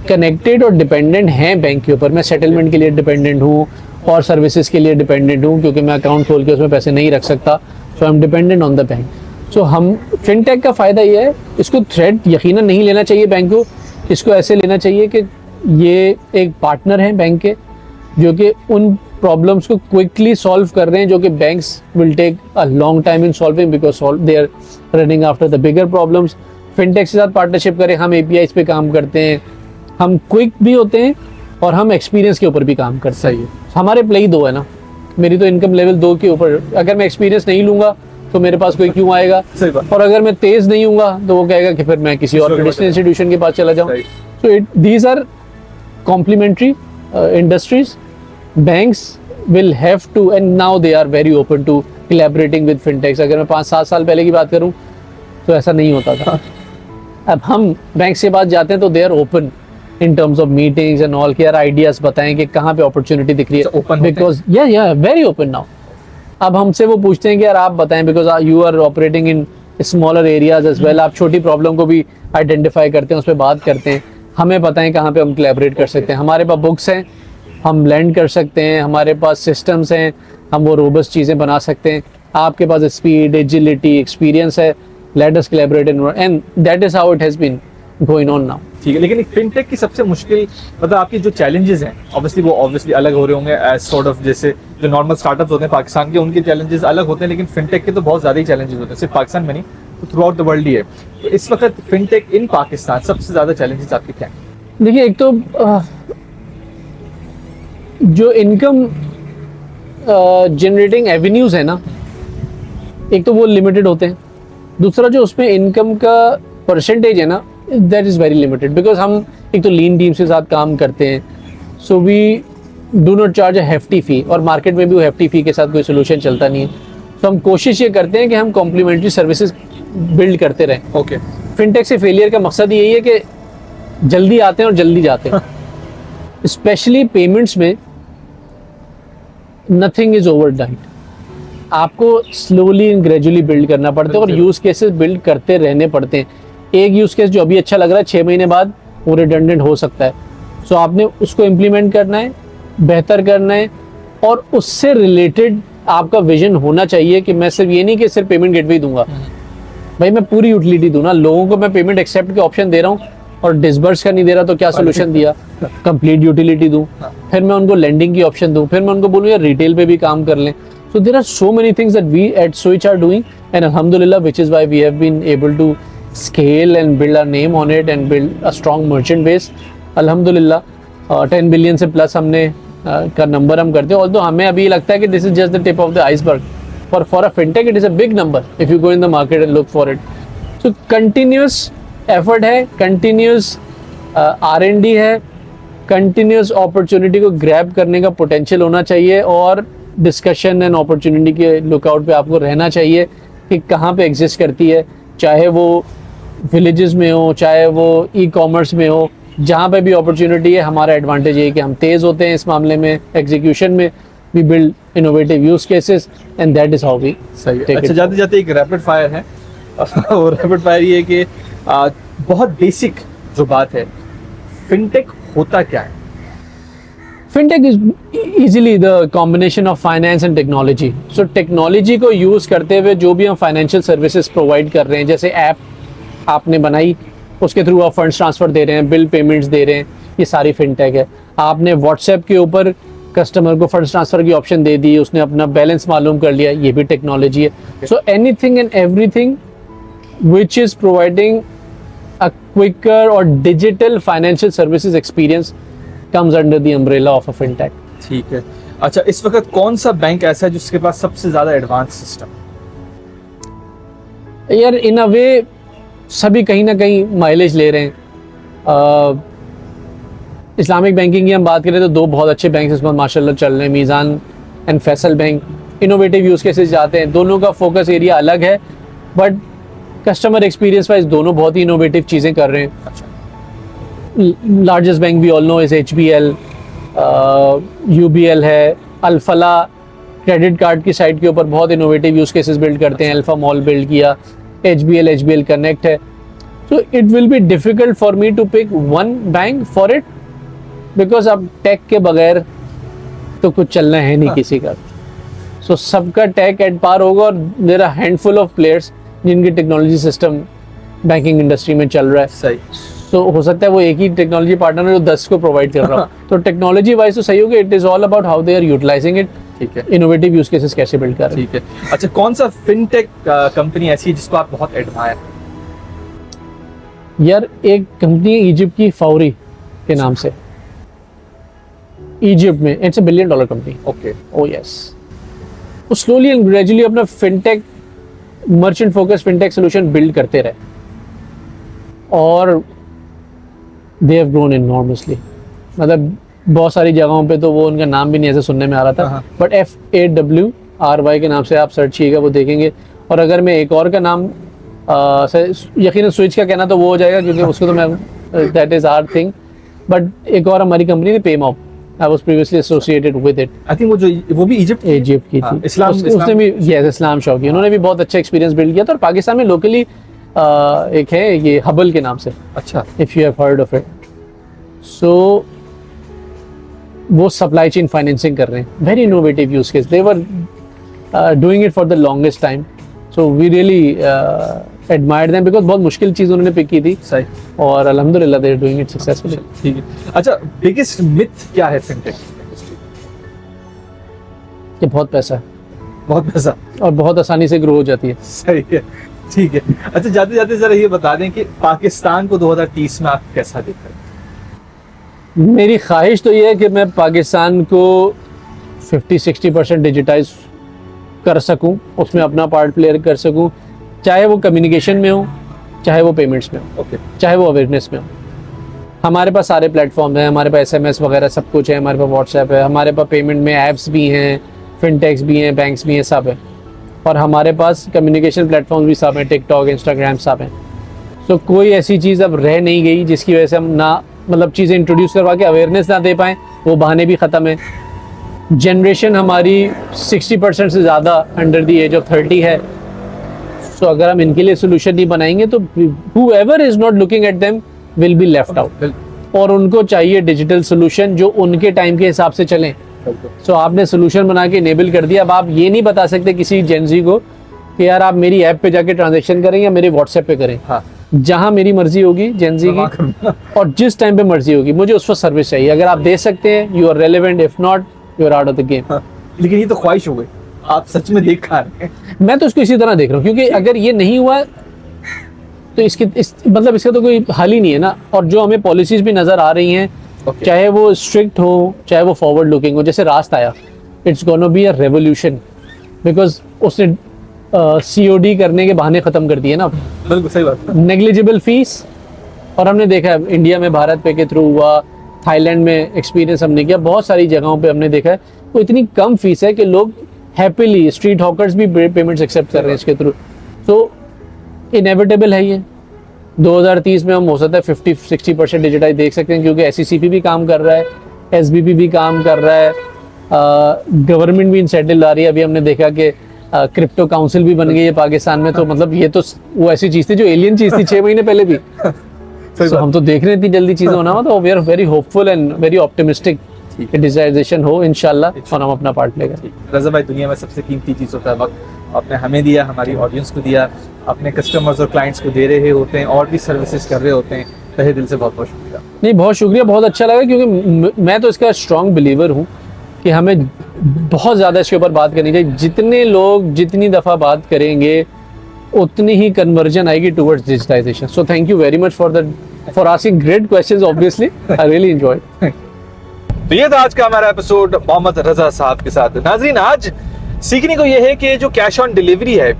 कनेक्टेड और डिपेंडेंट हैं बैंक के ऊपर। मैं सेटलमेंट के लिए डिपेंडेंट हूँ और सर्विसेज के लिए डिपेंडेंट हूँ, क्योंकि मैं अकाउंट खोल के उसमें पैसे नहीं रख सकता, so I am dependent on the bank. So हम फिनटेक का फ़ायदा ये है, इसको थ्रेट यकीनन नहीं लेना चाहिए बैंक को, इसको ऐसे लेना चाहिए कि ये एक पार्टनर है बैंक के, जो कि उन प्रॉब्लम्स को क्विकली सॉल्व कर रहे हैं, जो कि banks will take a long time in solving because they are running after the bigger problems. Fintech के साथ पार्टनरशिप करें, हम APIs पे काम करते हैं, हम क्विक भी होते हैं और हम एक्सपीरियंस के ऊपर भी काम करते हैं। हमारे प्ले ही 2 है ना, मेरी तो इनकम लेवल 2 के ऊपर, अगर मैं एक्सपीरियंस नहीं लूँगा तो मेरे पास कोई क्यों आएगा, सही बात। और अगर मैं तेज़ नहीं हूँगा तो वो कहेगा कि फिर मैं किसी और ट्रेडिशनल इंस्टीट्यूशन के पास चला जाऊँ। So these are complementary industries. Banks will have to, and now they are very open to collaborating with fintechs। अगर मैं 5-7 साल पहले की बात करूं तो ऐसा नहीं होता था। अब हम बैंक से बात जाते हैं तो they are open in terms of meetings and all, कि यार आइडियाज बताएं कि कहाँ पे अपॉर्चुनिटी दिख रही है, बिकॉज या वेरी ओपन नाउ। अब हमसे वो पूछते हैं कि यार आप बताएं, because you are operating in smaller areas as well, आप छोटी प्रॉब्लम को भी आइडेंटिफाई करते हैं, उस पर बात करते हैं, हमें बताएं कहाँ पे हम कोलैबोरेट कर सकते हैं। हमारे पास बुक्स हैं, हम लैंड कर सकते हैं, हमारे पास सिस्टम्स हैं, हम वो रोबस्ट चीज़ें बना सकते हैं। आपके पास स्पीड, एजिलिटी, एक्सपीरियंस है, let us collaborate and that is how it has been going on now. ठीक है, लेकिन फिनटेक की सबसे मुश्किल, मतलब आपकी जो चैलेंजेस हैं ऑब्वियसली अलग हो रहे होंगे एज सॉर्ट ऑफ, जैसे जो नॉर्मल स्टार्टअप्स होते हैं पाकिस्तान के, उनके चैलेंजेस अलग होते हैं, लेकिन फिनटेक के तो बहुत ज़्यादा ही चैलेंजेस होते हैं, सिर्फ पाकिस्तान में नहीं, तो थ्रू आउट द वर्ल्ड ही है। तो इस वक्त फिनटेक इन पाकिस्तान सबसे ज़्यादा चैलेंजेस आपके क्या हैं? देखिए, एक तो जो इनकम जनरेटिंग एवेन्यूज़ है ना, एक तो वो लिमिटेड होते हैं, दूसरा जो उसमें इनकम का परसेंटेज है ना, that is very limited, because हम एक तो लीन टीम्स के साथ काम करते हैं, so we do not charge a hefty fee, और मार्केट में भी वो हेफ्टी फ़ी के साथ कोई सोल्यूशन चलता नहीं है। तो हम कोशिश ये करते हैं कि हम कॉम्प्लीमेंट्री सर्विसेज बिल्ड करते रहें। ओके, फिनटेक से फेलियर का मकसद यही है कि जल्दी आते हैं और जल्दी जाते हैं। स्पेशली पेमेंट्स में नथिंग इज ओवरनाइट, आपको स्लोली एंड ग्रेजुअली बिल्ड करना पड़ता है और यूज़ केसेस बिल्ड करते रहने पड़ते हैं। एक यूज़ केस जो अभी अच्छा लग रहा है, 6 महीने बाद वो रिडंडेंट हो सकता है, सो आपने उसको इम्प्लीमेंट करना है, बेहतर करना है, और उससे रिलेटेड आपका विजन होना चाहिए कि मैं सिर्फ ये नहीं कि सिर्फ पेमेंट गेटवे ही दूंगा, भाई मैं पूरी यूटिलिटी दूँ ना, लोगों को मैं पेमेंट एक्सेप्ट के ऑप्शन दे रहा हूँ और डिसबर्स का नहीं दे रहा, तो क्या सोल्यूशन दिया? कंप्लीट यूटिलिटी दूं, फिर मैं उनको लेंडिंग की ऑप्शन दूं, फिर मैं उनको बोलूं यार रिटेल पे भी काम कर लें। So there are so many things that we at Switch are doing, and अल्हम्दुलिल्लाह which is why we have been able to scale and build our name on it and build a strong merchant base. अल्हम्दुलिल्लाह 10 बिलियन से प्लस हमने का नंबर हम करते हैं, ऑल्दो हमें अभी लगता है कि this is just the tip of the iceberg, for a fintech it is a big number if you go in the market and look for it. So continuous effort है, कंटिन्यूस R&D है, कंटिन्यूस अपॉर्चुनिटी को ग्रैब करने का पोटेंशियल होना चाहिए, और डिस्कशन एंड अपॉर्चुनिटी के लुकआउट पे आपको रहना चाहिए कि कहाँ पे एग्जिस्ट करती है, चाहे वो विलेजेस में हो, चाहे वो ई-कॉमर्स में हो, जहाँ पे भी अपॉर्चुनिटी है। हमारा एडवांटेज ये है कि हम तेज़ होते हैं इस मामले में, एग्जीक्यूशन में, we build innovative use cases and that is how we. सही है। अच्छा, जाते जाते एक रैपिड फायर है और रैपिड फायर ये है कि बहुत बेसिक जो बात है, फिनटेक होता क्या है? Fintech is easily the combination of finance and technology. So technology को यूज़ करते हुए जो भी हम फाइनेंशियल सर्विसेज प्रोवाइड कर रहे हैं, जैसे ऐप आपने बनाई, उसके थ्रू आप फंड्स ट्रांसफ़र दे रहे हैं, बिल पेमेंट्स दे रहे हैं, ये सारी फिनटेक है। आपने व्हाट्सएप के ऊपर कस्टमर को फंड्स ट्रांसफ़र की ऑप्शन दे दी, उसने अपना बैलेंस मालूम कर लिया, ये भी टेक्नोलॉजी है। So anything and everything which is providing a quicker or digital financial services experience comes under the umbrella of a fintech। ठीक है। अच्छा, इस वक्त कौन सा बैंक ऐसा है जिसके पास सबसे ज्यादा एडवांस सिस्टम? यार इन अ वे सभी कहीं ना कहीं माइलेज ले रहे हैं। इस्लामिक बैंकिंग की हम बात करें तो 2 बहुत अच्छे बैंक इस पर माशाल्लाह चल रहे हैं, Meezan and Faysal bank. Innovative use cases जाते हैं, दोनों का फोकस एरिया अलग है, बट कस्टमर एक्सपीरियंस वाइज दोनों बहुत ही इनोवेटिव चीज़ें कर रहे हैं। अच्छा। Largest bank we all know is HBL, UBL है, अल्फला क्रेडिट कार्ड की साइट के ऊपर बहुत इनोवेटिव यूज़ केसेस बिल्ड करते हैं, अल्फा मॉल बिल्ड किया, HBL कनेक्ट है। So it will be difficult for me to pick one bank for it, because अब टेक के बगैर तो कुछ चलना है नहीं किसी का। सो सबका टेक एट पार होगा, और there are handful of players जिनकी टेक्नोलॉजी सिस्टम बैंकिंग इंडस्ट्री में चल रहा है। सही। तो हो सकता है वो एक ही टेक्नोलॉजी पार्टनर है जो 10 को प्रोवाइड कर रहा हो। तो टेक्नोलॉजी वाइज तो सही हो गया, it is all about how they are utilising it, ठीक है, इनोवेटिव यूज केसेस कैसे बिल्ड कर रहे हैं। ठीक है। अच्छा, कौन सा फिनटेक कंपनी ऐसी है जिसको आप बहुत एडमायर? यार एक कंपनी है इजिप्ट की, फाउरी के नाम से, इजिप्ट में, it's $1 billion company. Okay. O yes, वो स्लोली एंड ग्रेजुअली अपना fintech merchant focus fintech solution build करते रहे और दे हैव ग्रोन इनॉर्मसली। मतलब बहुत सारी जगहों पे तो वो उनका नाम भी नहीं ऐसे सुनने में आ रहा था, बट FAWRY के नाम से आप सर्च कीजिएगा, वो देखेंगे। और अगर मैं एक और का नाम यकीनन स्विच का कहना तो वो हो जाएगा क्योंकि उसको तो मैं that is our thing, but एक और हमारी कंपनी थी Paymob, I was previously associated with it. I think वो भी इजिप्ट की थी। इस्लाम उसने भी यस इस्लाम शॉ की, उन्होंने भी बहुत अच्छा एक्सपीरियंस बिल्ड किया था। और पाकिस्तान में लोकली एक है ये हबल के नाम से, अच्छा, if you have heard of it. So वो सप्लाई चेन फाइनेंसिंग कर रहे हैं, very innovative use case, they were doing it for the longest time. So we really admired them because बहुत मुश्किल चीज उन्होंने पिक की थी। सही। और अल्हम्दुलिल्लाह they are doing it successfully. ठीक है। अच्छा, बिगेस्ट मिथ क्या है फिनटेक? कि बहुत पैसा है बहुत पैसा और बहुत आसानी से ग्रो हो जाती है। सही है, ठीक है। अच्छा, जाते जाते जरा ये बता दें कि पाकिस्तान को 2030 में आप कैसा देख रहे हैं? मेरी ख्वाहिश तो ये है कि मैं पाकिस्तान को 50-60% डिजिटाइज कर सकूं, उसमें अपना पार्ट प्ले कर सकूं, चाहे वो कम्युनिकेशन में हो, चाहे वो पेमेंट्स में हो, ओके, चाहे वो अवेयरनेस में हो। हमारे पास सारे प्लेटफॉर्म हैं, हमारे पास SMS वगैरह सब कुछ है, हमारे पास व्हाट्सएप है, हमारे पास पेमेंट में ऐप्स भी हैं, फिनटेक्स भी हैं, बैंक्स भी हैं, सब है। और हमारे पास कम्युनिकेशन प्लेटफॉर्म भी सब हैं, टिकटॉक, इंस्टाग्राम सब हैं। तो कोई ऐसी चीज़ अब रह नहीं गई जिसकी वजह से हम ना मतलब चीज़ें इंट्रोड्यूस करवा के अवेयरनेस ना दे पाएँ, वो बहाने भी ख़त्म है। जनरेशन हमारी 60% से ज़्यादा अंडर द एज ऑफ 30 है। सो अगर हम इनके लिए सोल्यूशन नहीं बनाएंगे तो whoever is not looking at them will be left out। और उनको चाहिए डिजिटल सोल्यूशन जो उनके टाइम के हिसाब से चलें। सो आपने सोल्यूशन बना के इनेबल कर दिया, अब आप ये नहीं बता सकते किसी जेनजी को कि यार आप मेरी ऐप पे जाके ट्रांजैक्शन करें या मेरे व्हाट्सएप पे करें। हाँ, जहाँ मेरी मर्जी होगी जेनजी की और जिस टाइम पे मर्जी होगी, मुझे उस पर सर्विस चाहिए। अगर आप दे सकते हैं you are relevant, if not you are out of the game. लेकिन ये तो ख्वाहिश हो गई, आप सच में देख खा रहे हैं। मैं तो इसको इसी तरह देख रहा हूँ क्योंकि अगर ये नहीं हुआ तो मतलब इसका तो कोई हल ही नहीं है ना। और जो हमें पॉलिसीज भी नजर आ रही हैं, चाहे वो स्ट्रिक्ट हो चाहे वो फॉरवर्ड लुकिंग हो, जैसे रास्त आया, it's gonna be a revolution because उसने COD करने के बहाने खत्म कर दिए ना। बिल्कुल सही बात। नेग्लिजिबल फीस, और हमने देखा है इंडिया में भारत पे के थ्रू हुआ, थाईलैंड में एक्सपीरियंस हमने किया, बहुत सारी जगहों पे हमने देखा है वो इतनी कम फीस है कि लोग हैप्पीली, स्ट्रीट हॉकर्स भी पेमेंट्स एक्सेप्ट कर रहे हैं इसके थ्रू। तो इनएविटेबल है ये। 2030 में हम हो सकता है 50-60% डिजिटाइज देख सकते हैं क्योंकि SECP भी काम कर रहा है, SBP भी काम कर रहा है, गवर्नमेंट भी इंसेंटिव ला रही है। अभी हमने देखा कि क्रिप्टो काउंसिल भी बन गई है पाकिस्तान में। तो मतलब ये तो वो ऐसी चीज़ थी जो एलियन चीज़ थी 6 महीने पहले भी। तो हम तो देख रहे हैं इतनी जल्दी चीज़ें होना हो, तो we are very hopeful and very optimistic कि डिजिटाइजेशन हो इंशाल्लाह और हम अपना पार्ट लेंगे। रज़ा भाई, दुनिया में सबसे कीमती चीज़ होता है वक्त। आपने हमें दिया, हमारी ऑडियंस को दिया, अपने कस्टमर्स और क्लाइंट्स को दे रहे होते हैं और भी सर्विसेज कर रहे होते हैं। तहे दिल से बहुत बहुत शुक्रिया। नहीं, बहुत शुक्रिया, बहुत अच्छा लगा क्योंकि मैं तो इसका स्ट्रॉन्ग बिलीवर हूँ कि हमें बहुत ज़्यादा इसके ऊपर बात करनी चाहिए। जितने लोग जितनी दफ़ा बात करेंगे उतनी ही कन्वर्जन आएगी towards digitisation. So thank you very much for asking great questions. Obviously I really enjoyed. तो ये था आज का हमारा एपिसोड मोहम्मद रजा साहब के साथ। नाजरीन, आज सीखने को ये है कि जो कैश ऑन डिलीवरी है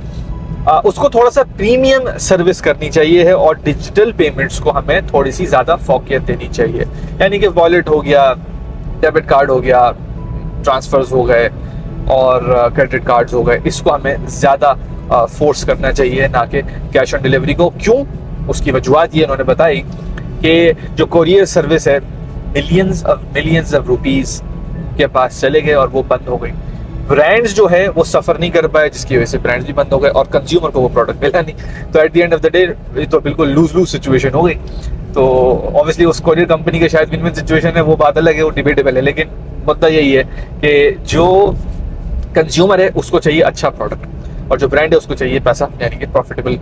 उसको थोड़ा सा प्रीमियम सर्विस करनी चाहिए है और डिजिटल पेमेंट्स को हमें थोड़ी सी ज्यादा फोकियत देनी चाहिए। यानी कि वॉलेट हो गया, डेबिट कार्ड हो गया, ट्रांसफर्स हो गए और क्रेडिट कार्ड्स हो गए, इसको हमें ज्यादा फोर्स करना चाहिए, ना कि कैश ऑन डिलीवरी को। क्यों? उसकी वजूहत ये उन्होंने बताई कि जो कोरियर सर्विस है मिलियंस ऑफ रुपीस के पास चले गए और वो बंद हो गई। ब्रांड्स जो है वो सफर नहीं कर पाए, जिसकी वजह से ब्रांड्स भी बंद हो गए और कंज्यूमर को वो प्रोडक्ट मिला नहीं। तो at the end of the day तो बिल्कुल लूज सिचुएशन हो गई। तो ऑब्वियसली उस कोरियर कंपनी के शायद विन-विन सिचुएशन है, वो बात अलग है, वो डिबेटेबल है। लेकिन मुद्दा यही है कि जो कंज्यूमर है उसको चाहिए अच्छा प्रोडक्ट। और जो ब्रांड है उसको चाहिए पैसा, यानी कि प्रॉफिटेबल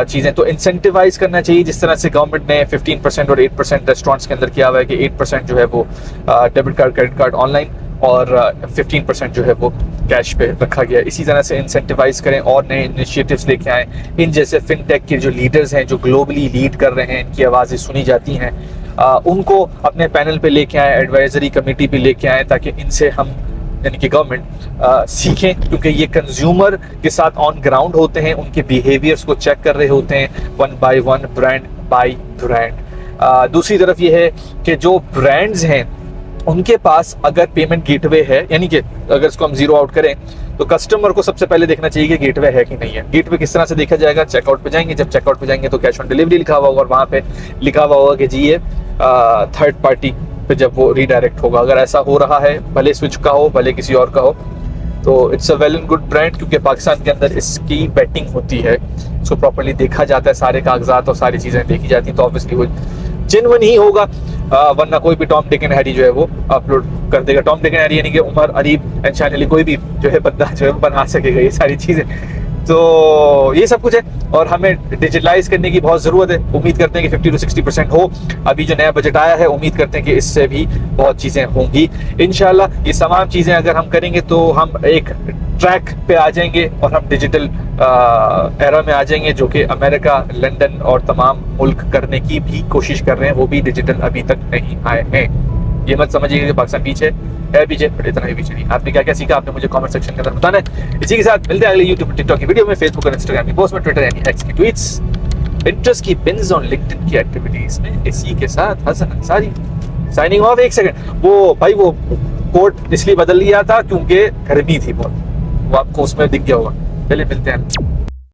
चीज़ें। तो इंसेंटिवाइज करना चाहिए, जिस तरह से गवर्नमेंट ने 15% और 8% रेस्टोरेंट्स के अंदर किया हुआ है कि 8% जो है वो debit card, credit card, online, और 15% जो है वो कैश पे रखा गया। इसी तरह से इंसेंटिवाइज करें और नए इनिशिएटिव्स लेके आएँ। इन जैसे फिनटेक के जो लीडर्स हैं, जो ग्लोबली लीड कर रहे हैं, इनकी आवाज़ें सुनी जाती हैं, उनको अपने पैनल पे लेके आए, एडवाइजरी कमेटी पे लेके आए, ताकि इनसे हम यानी कि गवर्नमेंट सीखें, क्योंकि ये कंज्यूमर के साथ ऑन ग्राउंड होते हैं, उनके बिहेवियर्स को चेक कर रहे होते हैं one by one, brand bye brand. दूसरी तरफ ये है कि जो ब्रांड्स हैं उनके पास अगर पेमेंट गेटवे है, यानी कि अगर इसको हम जीरो आउट करें तो कस्टमर को सबसे पहले देखना चाहिए कि गेटवे है कि नहीं है। गेटवे किस तरह से देखा जाएगा? चेकआउट पे जाएंगे, जब चेकआउट पे जाएंगे तो कैश ऑन डिलीवरी लिखा हुआ होगा और वहाँ पे लिखा हुआ होगा कि जी ये थर्ड पार्टी पे जब वो रीडायरेक्ट होगा। अगर ऐसा हो रहा है, भले स्विच का हो भले किसी और का हो, तो it's a well and good brand, क्योंकि पाकिस्तान के अंदर इसकी बैटिंग होती है, इसको प्रॉपर्ली देखा जाता है, सारे कागजात और सारी चीज़ें देखी जाती हैं, तो ऑब्वियसली वो जेन्युइन ही होगा, वरना कोई भी टॉम डिक एंड हैरी जो है वो अपलोड कर देगा। टॉम डिक एंड हैरी यानी कि उमर, अरीब एंड शान अली, कोई भी जो है बंदा जो है बना सकेगा ये सारी चीज़ें। तो ये सब कुछ है और हमें डिजिटलाइज करने की बहुत ज़रूरत है। उम्मीद करते हैं कि 50 to 60% हो। अभी जो नया बजट आया है, उम्मीद करते हैं कि इससे भी बहुत चीज़ें होंगी इंशाल्लाह। ये तमाम चीज़ें अगर हम करेंगे तो हम एक ट्रैक पे आ जाएंगे और हम डिजिटल एरा में आ जाएंगे, जो कि अमेरिका, लंदन और तमाम मुल्क करने की भी कोशिश कर रहे हैं। वो भी डिजिटल अभी तक नहीं आए हैं। ये मत समझिएगा कि पाकिस्तान पीछे है, पीछे, बट इतना ही पीछे नहीं। आपने क्या क्या सीखा, आपने मुझे कमेंट सेक्शन के अंदर बताना है। इसी के साथ मिलते हैं अगले यूट्यूब, टिकटॉक की वीडियो में, फेसबुक और इंस्टाग्राम की पोस्ट में, ट्विटर यानी एक्स की ट्वीट्स, पिंटरेस्ट की पिन्स और लिंक्डइन की एक्टिविटीज में। इसी के साथ हसन अंसारी साइनिंग ऑफ। एक सेकंड, वो भाई वो कोट इसलिए बदल लिया था क्योंकि गर्मी थी बहुत, वो आपको उसमें दिख गया होगा। पहले मिलते हैं।